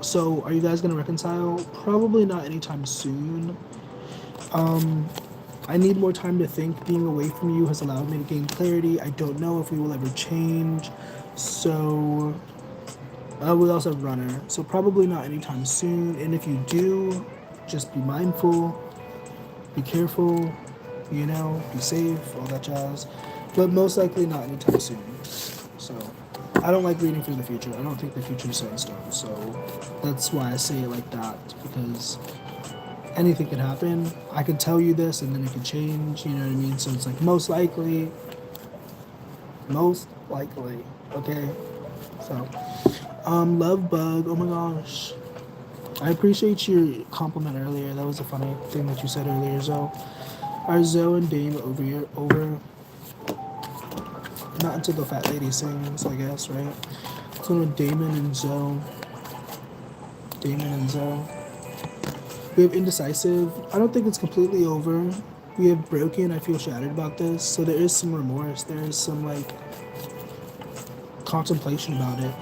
So are you guys gonna reconcile? Probably not anytime soon. I need more time to think. Being away from you has allowed me to gain clarity. I don't know if we will ever change. So we also have runner. So probably not anytime soon. And if you do, just be mindful, be careful, you know, be safe, all that jazz. But most likely not anytime soon. So I don't like reading for the future. I don't think the future is set in stone. So that's why I say it like that, because anything can happen. I could tell you this and then it could change, you know what I mean? So it's like most likely, okay? So, love bug, oh my gosh. I appreciate your compliment earlier. That was a funny thing that you said earlier, Zoe. Are Zoe and Dame over? Not until the fat lady sings, I guess, right? So with Damon and Zoe. We have indecisive. I don't think it's completely over. We have broken. I feel shattered about this. So there is some remorse. There is some like contemplation about it.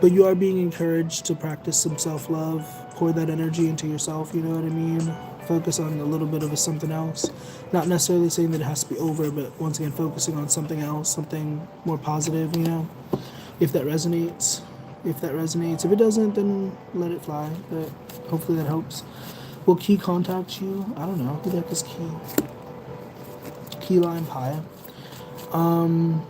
But you are being encouraged to practice some self love, pour that energy into yourself, you know what I mean? Focus on a little bit of a something else. Not necessarily saying that it has to be over, but once again, focusing on something else, something more positive, you know? If that resonates. If that resonates. If it doesn't, then let it fly. But hopefully that helps. Will Key contact you? I don't know. Who the heck is Key? Key Lime Pie. Um,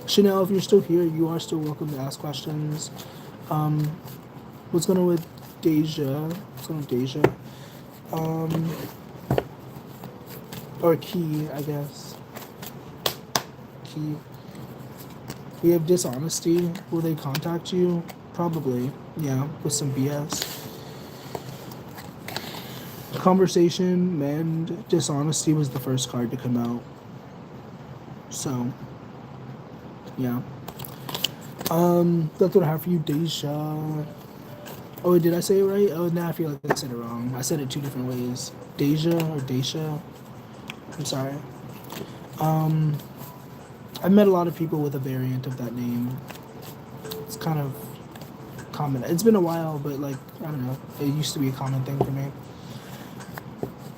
Chanel, if you're still here, you are still welcome to ask questions. Um, what's going on with Deja? What's going on with Deja? Um, or Key, I guess. Key. We have dishonesty. Will they contact you? Probably. Yeah, with some BS. Conversation, mend, dishonesty was the first card to come out. So, yeah. That's what I have for you, Deja. Oh, did I say it right? Oh, now I feel like I said it wrong. I said it two different ways. Deja or Deisha. I'm sorry. I've met a lot of people with a variant of that name. It's kind of common. It's been a while, but like, I don't know. It used to be a common thing for me.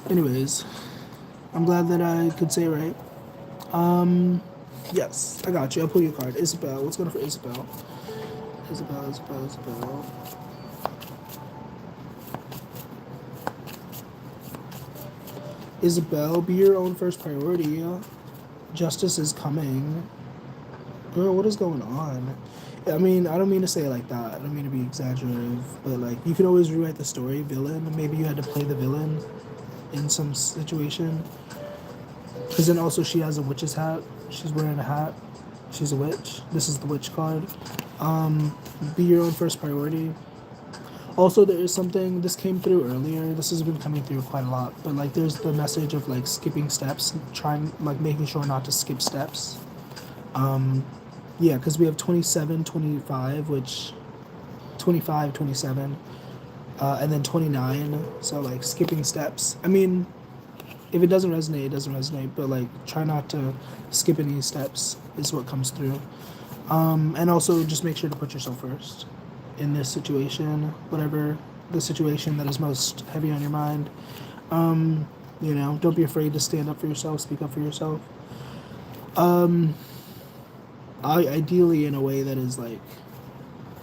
Anyways, I'm glad that I could say it right. Yes, I got you. I'll pull your card. Isabel. What's going on for Isabel? Isabel. Isabel, be your own first priority. Justice is coming. Girl, what is going on? I mean, I don't mean to say it like that. I don't mean to be exaggerative, but like, you could always rewrite the story. Villain. Maybe you had to play the villain in some situation. Because then also she has a witch's hat. She's wearing a hat. She's a witch. This is the witch card. Be your own first priority. Also, there is something, this came through earlier. This has been coming through quite a lot. But like, there's the message of like skipping steps, trying, like making sure not to skip steps. Yeah, because we have 27, 25, which 25, 27, and then 29. So like skipping steps. I mean, if it doesn't resonate, it doesn't resonate. But like, try not to skip any steps is what comes through. And also just make sure to put yourself first in this situation, whatever the situation that is most heavy on your mind. You know, don't be afraid to stand up for yourself, speak up for yourself. Ideally in a way that is like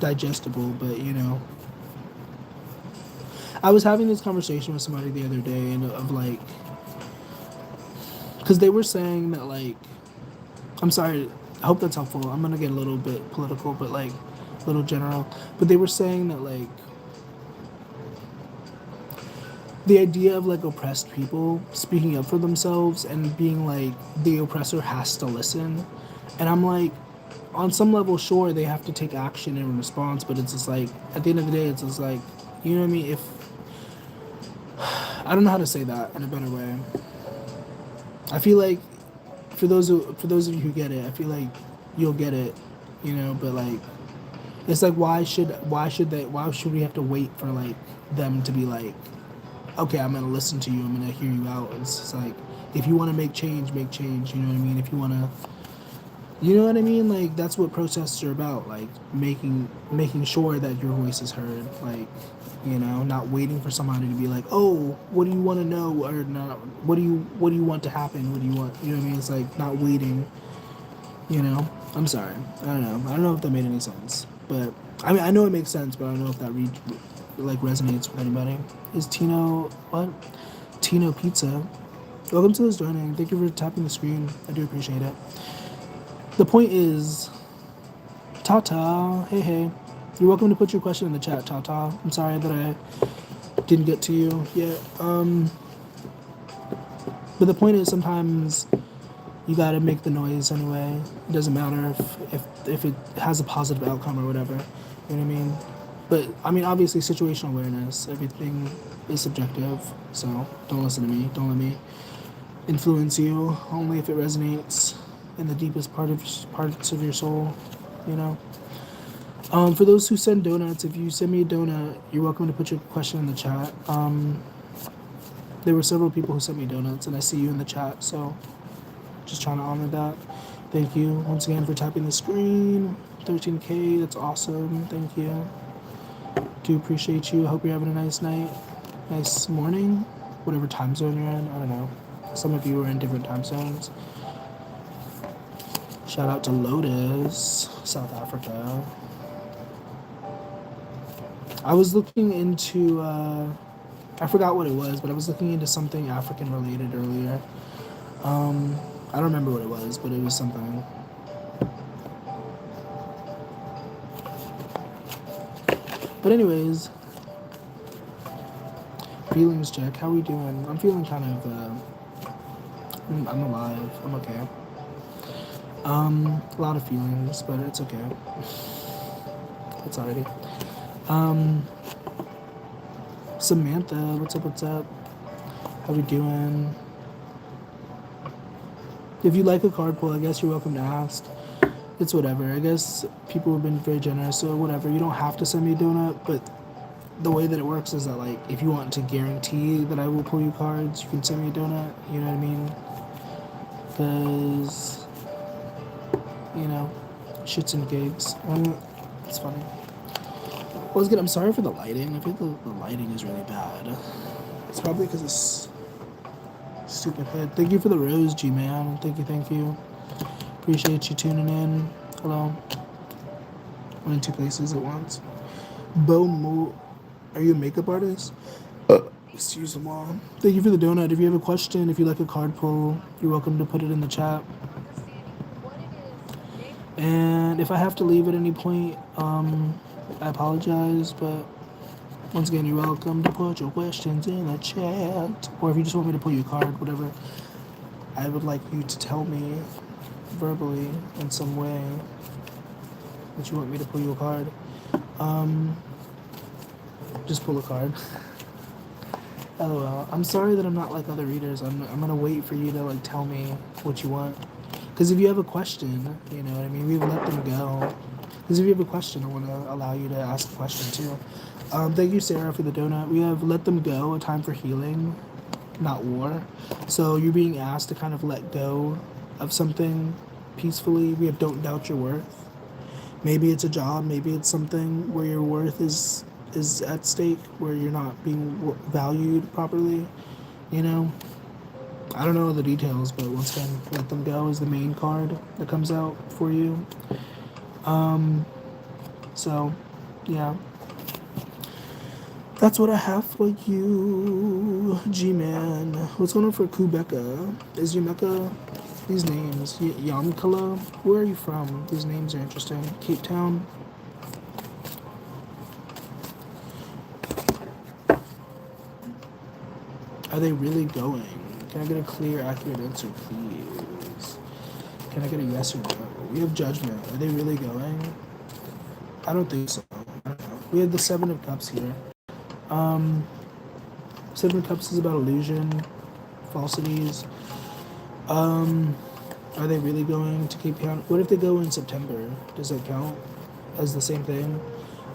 digestible, but you know, I was having this conversation with somebody the other day, and of like, because they were saying that like, I'm sorry, I hope that's helpful. I'm gonna get a little bit political, but like a little general. But they were saying that like, the idea of like oppressed people speaking up for themselves and being like, the oppressor has to listen. And I'm like, on some level, sure, they have to take action in response, but it's just like, at the end of the day, it's just like, you know what I mean? If, I don't know how to say that in a better way. I feel like for those of you who get it, I feel like you'll get it, you know, but like, it's like, why should we have to wait for like them to be like, okay, I'm gonna listen to you, I'm gonna hear you out. It's just like, if you want to make change, you know what I mean? If you want to, you know what I mean? Like, that's what protests are about, like making sure that your voice is heard, like, you know, not waiting for somebody to be like, oh, what do you want to know, or not, what do you want to happen, what do you want, you know what I mean? It's like not waiting, you know. I'm sorry, I don't know if that made any sense, but I mean, I know it makes sense, but I don't know if that like resonates with anybody. Is Tino Pizza? Welcome to this joining. Thank you for tapping the screen. I do appreciate it. The point is, Tata, hey. You're welcome to put your question in the chat, Tata. I'm sorry that I didn't get to you yet. But the point is, sometimes you gotta make the noise anyway. It doesn't matter if it has a positive outcome or whatever. You know what I mean? But I mean, obviously, situational awareness. Everything is subjective. So don't listen to me. Don't let me influence you. Only if it resonates in the deepest parts of your soul. You know. For those who send donuts, if you send me a donut, you're welcome to put your question in the chat. There were several people who sent me donuts, and I see you in the chat, so just trying to honor that. Thank you once again for tapping the screen. 13K, that's awesome. Thank you. Do appreciate you. I hope you're having a nice night, nice morning, whatever time zone you're in. I don't know. Some of you are in different time zones. Shout out to Lotus, South Africa. I was looking into, I forgot what it was, but I was looking into something African related earlier. I don't remember what it was, but it was something. But anyways, feelings check. How are we doing? I'm feeling kind of, I'm alive. I'm okay. A lot of feelings, but it's okay. It's already. Samantha, what's up, what's up? How we doing? If you like a card pull, I guess you're welcome to ask. It's whatever. I guess people have been very generous, so whatever. You don't have to send me a donut, but the way that it works is that, like, if you want to guarantee that I will pull you cards, you can send me a donut. You know what I mean? Because, you know, shits and gigs. It's funny. Well, it's good. I'm sorry for the lighting. I think the lighting is really bad. It's probably because it's stupid head. Thank you for the rose, G-Man. Thank you, thank you. Appreciate you tuning in. Hello. I'm in two places at once. Bo Mo, are you a makeup artist? Excuse me, Mom. Thank you for the donut. If you have a question, if you like a card pull, you're welcome to put it in the chat. And if I have to leave at any point, I apologize, but once again, you're welcome to put your questions in the chat. Or if you just want me to pull your card, whatever, I would like you to tell me verbally in some way that you want me to pull you a card. Just pull a card. LOL. I'm sorry that I'm not like other readers. I'm gonna wait for you to like tell me what you want. Because if you have a question, you know what I mean, we let them go. Because if you have a question, I want to allow you to ask a question too. Thank you, Sarah, for the donut. We have Let Them Go, a time for healing, not war. So you're being asked to kind of let go of something peacefully. We have Don't Doubt Your Worth. Maybe it's a job, maybe it's something where your worth is at stake, where you're not being valued properly, you know? I don't know the details, but once again, Let Them Go is the main card that comes out for you. So, yeah. That's what I have for you, G-Man. What's going on for Kubeka? Is Yumeka? These names. Yamkala? Where are you from? These names are interesting. Cape Town? Are they really going? Can I get a clear, accurate answer, please? Can I get a yes or no? We have Judgment. Are they really going? I don't think so. I don't know. We have the Seven of Cups here. Seven of Cups is about illusion, falsities. Are they really going to Cape Town? What if they go in September? Does that count as the same thing?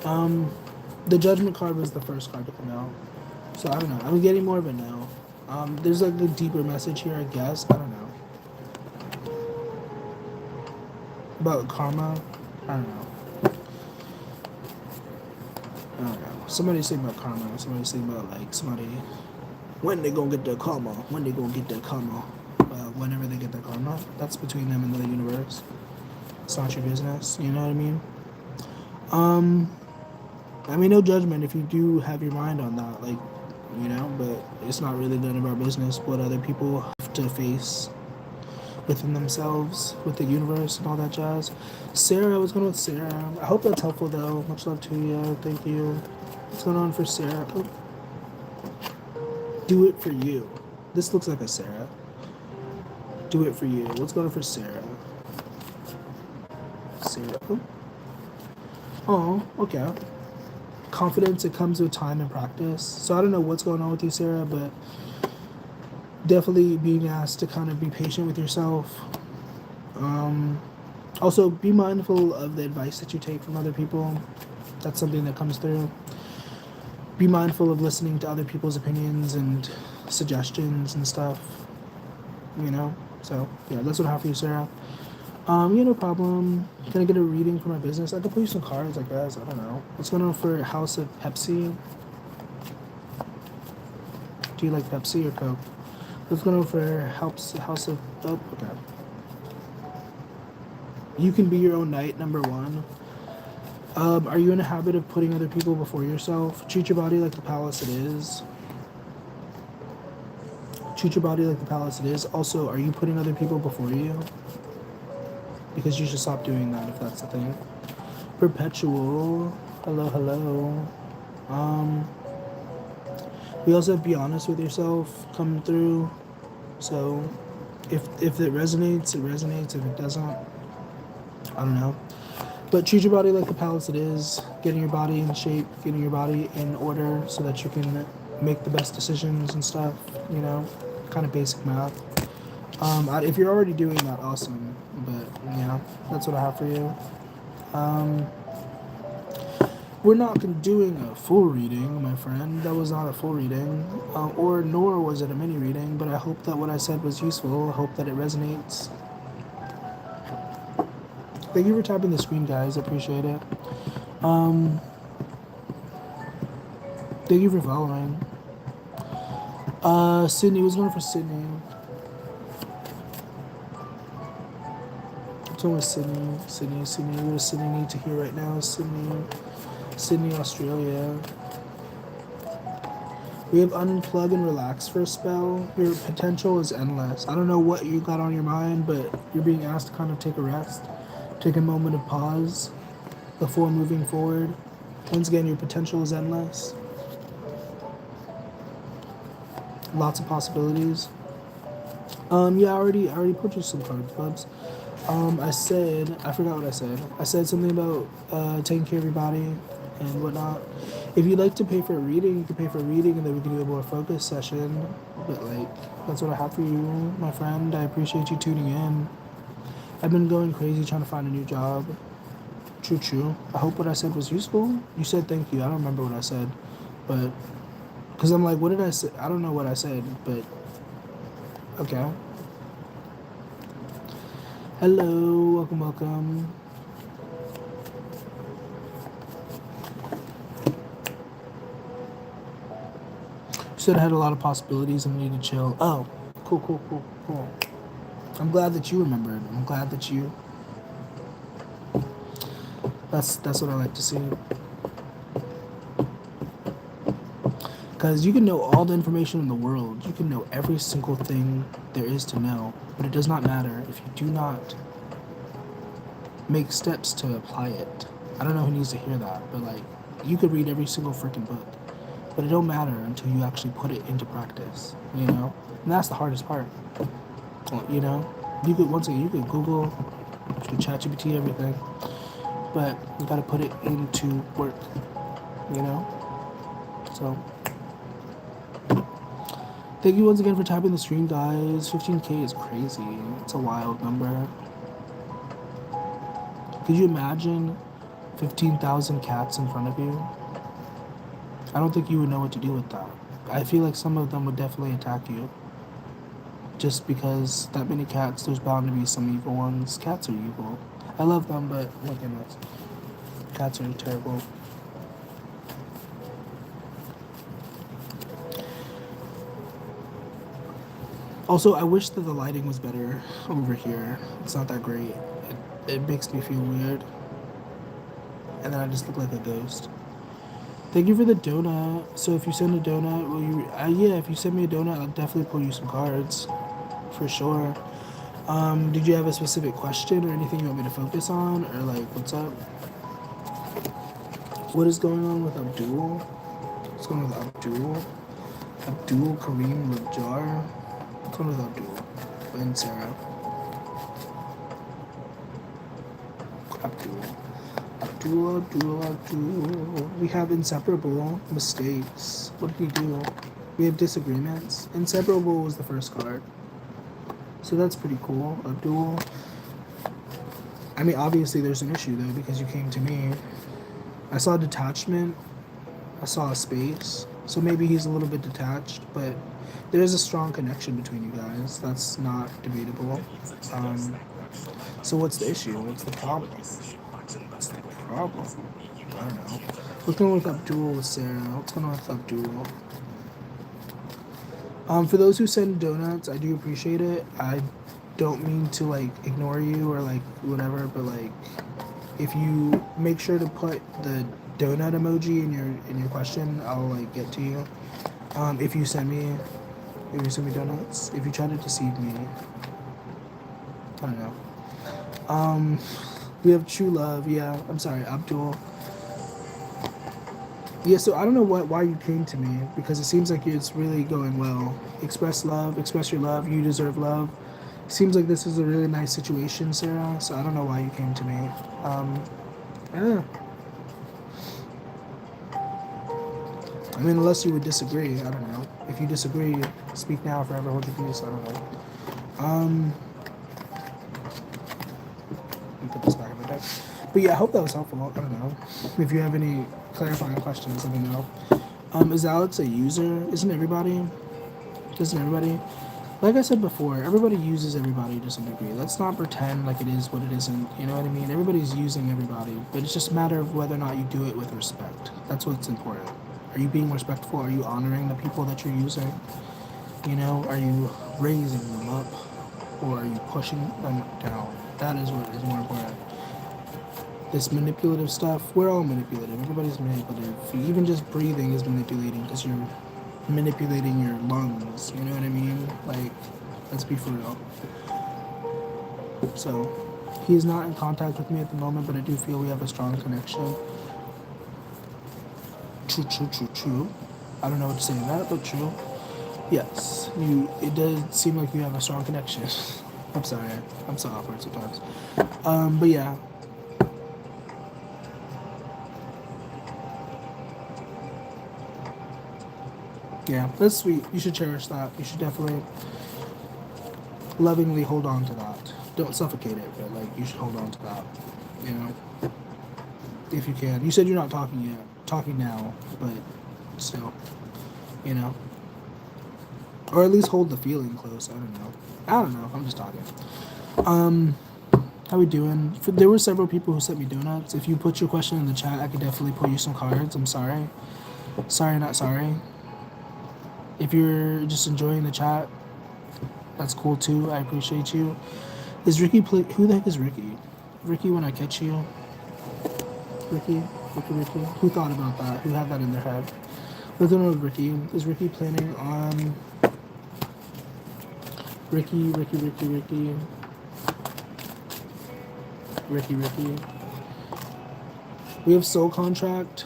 The Judgment card was the first card to come out. So I don't know. I'm getting more of a no. There's like a deeper message here, I guess. I don't know. About karma? I don't know. I don't know. Somebody's saying about karma. Somebody's saying about like somebody. When they gonna get their karma? When they gonna get their karma? Whenever they get their karma, that's between them and the universe. It's not your business. You know what I mean? I mean, no judgment if you do have your mind on that, like, you know, but it's not really none of our business what other people have to face within themselves, with the universe and all that jazz. Sarah, what's going on with Sarah? I hope that's helpful though. Much love to you. Thank you. What's going on for Sarah? Oh. Do it for you. This looks like a Sarah. Do it for you. What's going on for Sarah? Sarah. Oh, okay. Confidence, it comes with time and practice. So I don't know what's going on with you, Sarah, but definitely being asked to kind of be patient with yourself. Also, be mindful of the advice that you take from other people. That's something that comes through. Be mindful of listening to other people's opinions and suggestions and stuff, you know? So, yeah, that's what I have for you, Sarah. Yeah, no problem. Can I get a reading for my business? I could pull you some cards, I guess. I don't know. What's going on for House of Pepsi? Do you like Pepsi or Coke? What's going on for House of... Oh, okay. You can be your own knight, number one. Are you in a habit of putting other people before yourself? Treat your body like the palace it is. Treat your body like the palace it is. Also, are you putting other people before you? Because you should stop doing that if that's the thing. Perpetual. Hello, hello. Um, we also have be honest with yourself come through. So if it resonates, it resonates. If it doesn't, I don't know. But treat your body like the palace it is. Getting your body in shape, getting your body in order so that you can make the best decisions and stuff, you know, kind of basic math. If you're already doing that, awesome. But yeah, that's what I have for you. We're not doing a full reading, my friend. That was not a full reading, or nor was it a mini reading. But I hope that what I said was useful. I hope that it resonates. Thank you for tapping the screen, guys. I appreciate it. Thank you for following. Sydney, what's going on for Sydney? What's going with Sydney? Sydney. What does Sydney need to hear right now? Sydney, Australia. We have unplug and relax for a spell. Your potential is endless. I don't know what you got on your mind, but you're being asked to kind of take a rest. Take a moment of pause before moving forward. Once again, your potential is endless. Lots of possibilities. Yeah, I already put you some cards, bubs. I forgot what I said. I said something about taking care of your body and whatnot. If you'd like to pay for a reading, you can pay for a reading and then we can do a more focused session. But like, that's what I have for you, my friend. I appreciate you tuning in. I've been going crazy trying to find a new job. True. I hope what I said was useful. You said thank you. I don't remember what I said, but because I'm like, what did I say? I don't know what I said, but okay. Hello, welcome. You said I had a lot of possibilities and we need to chill. Oh, cool. I'm glad that you remembered. I'm glad that you. That's what I like to see. Because you can know all the information in the world. You can know every single thing there is to know. But it does not matter if you do not make steps to apply it. I don't know who needs to hear that, but like, you could read every single freaking book. But it don't matter until you actually put it into practice, you know? And that's the hardest part. You know? You could Google, you could ChatGPT everything. But you gotta put it into work, you know? So thank you once again for tapping the stream, guys. 15K is crazy. It's a wild number. Could you imagine 15,000 cats in front of you? I don't think you would know what to do with that. I feel like some of them would definitely attack you. Just because that many cats, there's bound to be some evil ones. Cats are evil. I love them, but my goodness. Cats are terrible. Also, I wish that the lighting was better over here. It's not that great. It makes me feel weird. And then I just look like a ghost. Thank you for the donut. So if you send a donut, will you... yeah, if you send me a donut, I'll definitely pull you some cards. For sure. Did you have a specific question or anything you want me to focus on? Or like, what's up? What is going on with Abdul? What's going on with Abdul? Abdul Kareem Rajar? What's going on with Abdul? And Sarah. Abdul. We have inseparable mistakes. What did he do? We have disagreements. Inseparable was the first card. So that's pretty cool. Abdul. I mean, obviously there's an issue though because you came to me. I saw detachment. I saw a space. So maybe he's a little bit detached, but there is a strong connection between you guys. That's not debatable. Um, so what's the issue? What's the problem? What's the problem? I don't know. What's going on with Abdul with Sarah? What's going on with Abdul? For those who send donuts, I do appreciate it. I don't mean to like ignore you or like whatever, but like if you make sure to put the donut emoji in your question, I'll like get to you. If you send me donuts, if you try to deceive me, I don't know. Um, we have true love. Yeah, I'm sorry, Abdul. Yeah, so I don't know why you came to me because it seems like it's really going well. Express love, express your love. You deserve love. Seems like this is a really nice situation, Sarah. So I don't know why you came to me. Yeah. I mean, unless you would disagree, I don't know. If you disagree, speak now, forever hold your peace. I don't know. Let me put this back in my deck. But yeah, I hope that was helpful. I don't know. If you have any clarifying questions, let me know. Is Alex a user? Isn't everybody? Doesn't everybody? Like I said before, everybody uses everybody to some degree. Let's not pretend like it is what it isn't. You know what I mean? Everybody's using everybody, but it's just a matter of whether or not you do it with respect. That's what's important. Are you being respectful? Are you honoring the people that you're using? You know, are you raising them up or are you pushing them down? That is what is more important. This manipulative stuff, we're all manipulative. Everybody's manipulative. Even just breathing is manipulating because you're manipulating your lungs. You know what I mean? Like, let's be for real. So, he's not in contact with me at the moment, but I do feel we have a strong connection. True, true, true, true. I don't know what to say to that, but true. Yes, you. It does seem like you have a strong connection. I'm sorry, I'm so awkward sometimes. But yeah. Yeah, that's sweet. You should cherish that. You should definitely lovingly hold on to that. Don't suffocate it, but like you should hold on to that. You know, if you can. You said you're not talking yet. Talking now, but still, you know, or at least hold the feeling close. I don't know. I don't know. I'm just talking. Um, how we doing? There were several people who sent me donuts. If you put your question in the chat, I could definitely pull you some cards. I'm sorry. Sorry, not sorry. If you're just enjoying the chat, that's cool too. I appreciate you. Is Ricky play? Who the heck is Ricky? Ricky, when I catch you. Ricky, Ricky. Who thought about that? Who had that in their head? What's going on with Ricky? Is Ricky planning on Ricky? We have soul contract,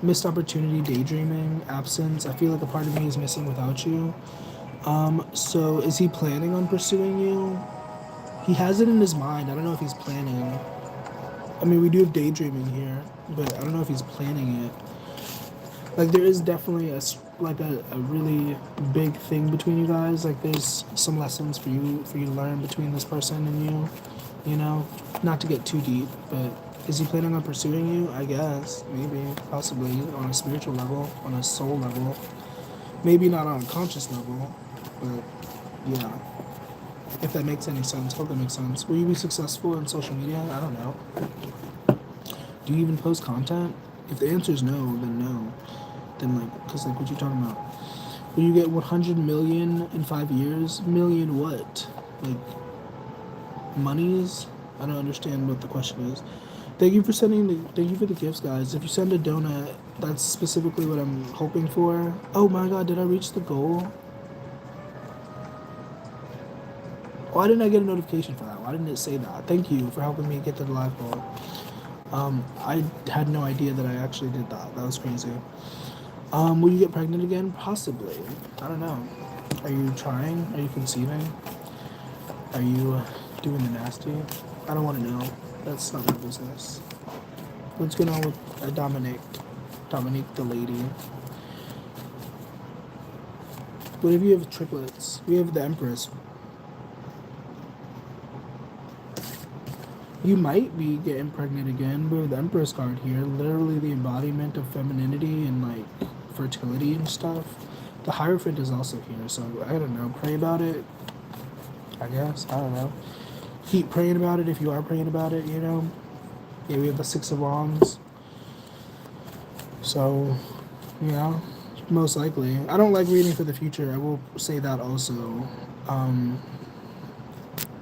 missed opportunity, daydreaming, absence. I feel like a part of me is missing without you. So is he planning on pursuing you? He has it in his mind. I don't know if he's planning. I mean, we do have daydreaming here, but I don't know if he's planning it. Like, there is definitely a really big thing between you guys. Like, there's some lessons for you to learn between this person and you. You know, not to get too deep, but is he planning on pursuing you? I guess, maybe, possibly on a spiritual level, on a soul level. Maybe not on a conscious level, but yeah. If that makes any sense, hope that makes sense. Will you be successful in social media? I don't know. Do you even post content? If the answer is no, then no. Then like, cause like, what you talking about? Will you get 100 million in 5 years? Million what? Like, monies? I don't understand what the question is. Thank you for thank you for the gifts, guys. If you send a donut, that's specifically what I'm hoping for. Oh my god, did I reach the goal? Why didn't I get a notification for that? Why didn't it say that? Thank you for helping me get to the live goal. I had no idea that I actually did that. That was crazy. Will you get pregnant again? Possibly. I don't know. Are you trying? Are you conceiving? Are you doing the nasty? I don't want to know. That's not my business. What's going on with Dominique? Dominique the lady. What if you have triplets? We have the Empress. You might be getting pregnant again, but with the Empress card here, literally the embodiment of femininity and like fertility and stuff. The Hierophant is also here, so I don't know. Pray about it, I guess. I don't know. Keep praying about it if you are praying about it, you know. Yeah, we have the Six of Wands. So, yeah, most likely. I don't like reading for the future. I will say that also.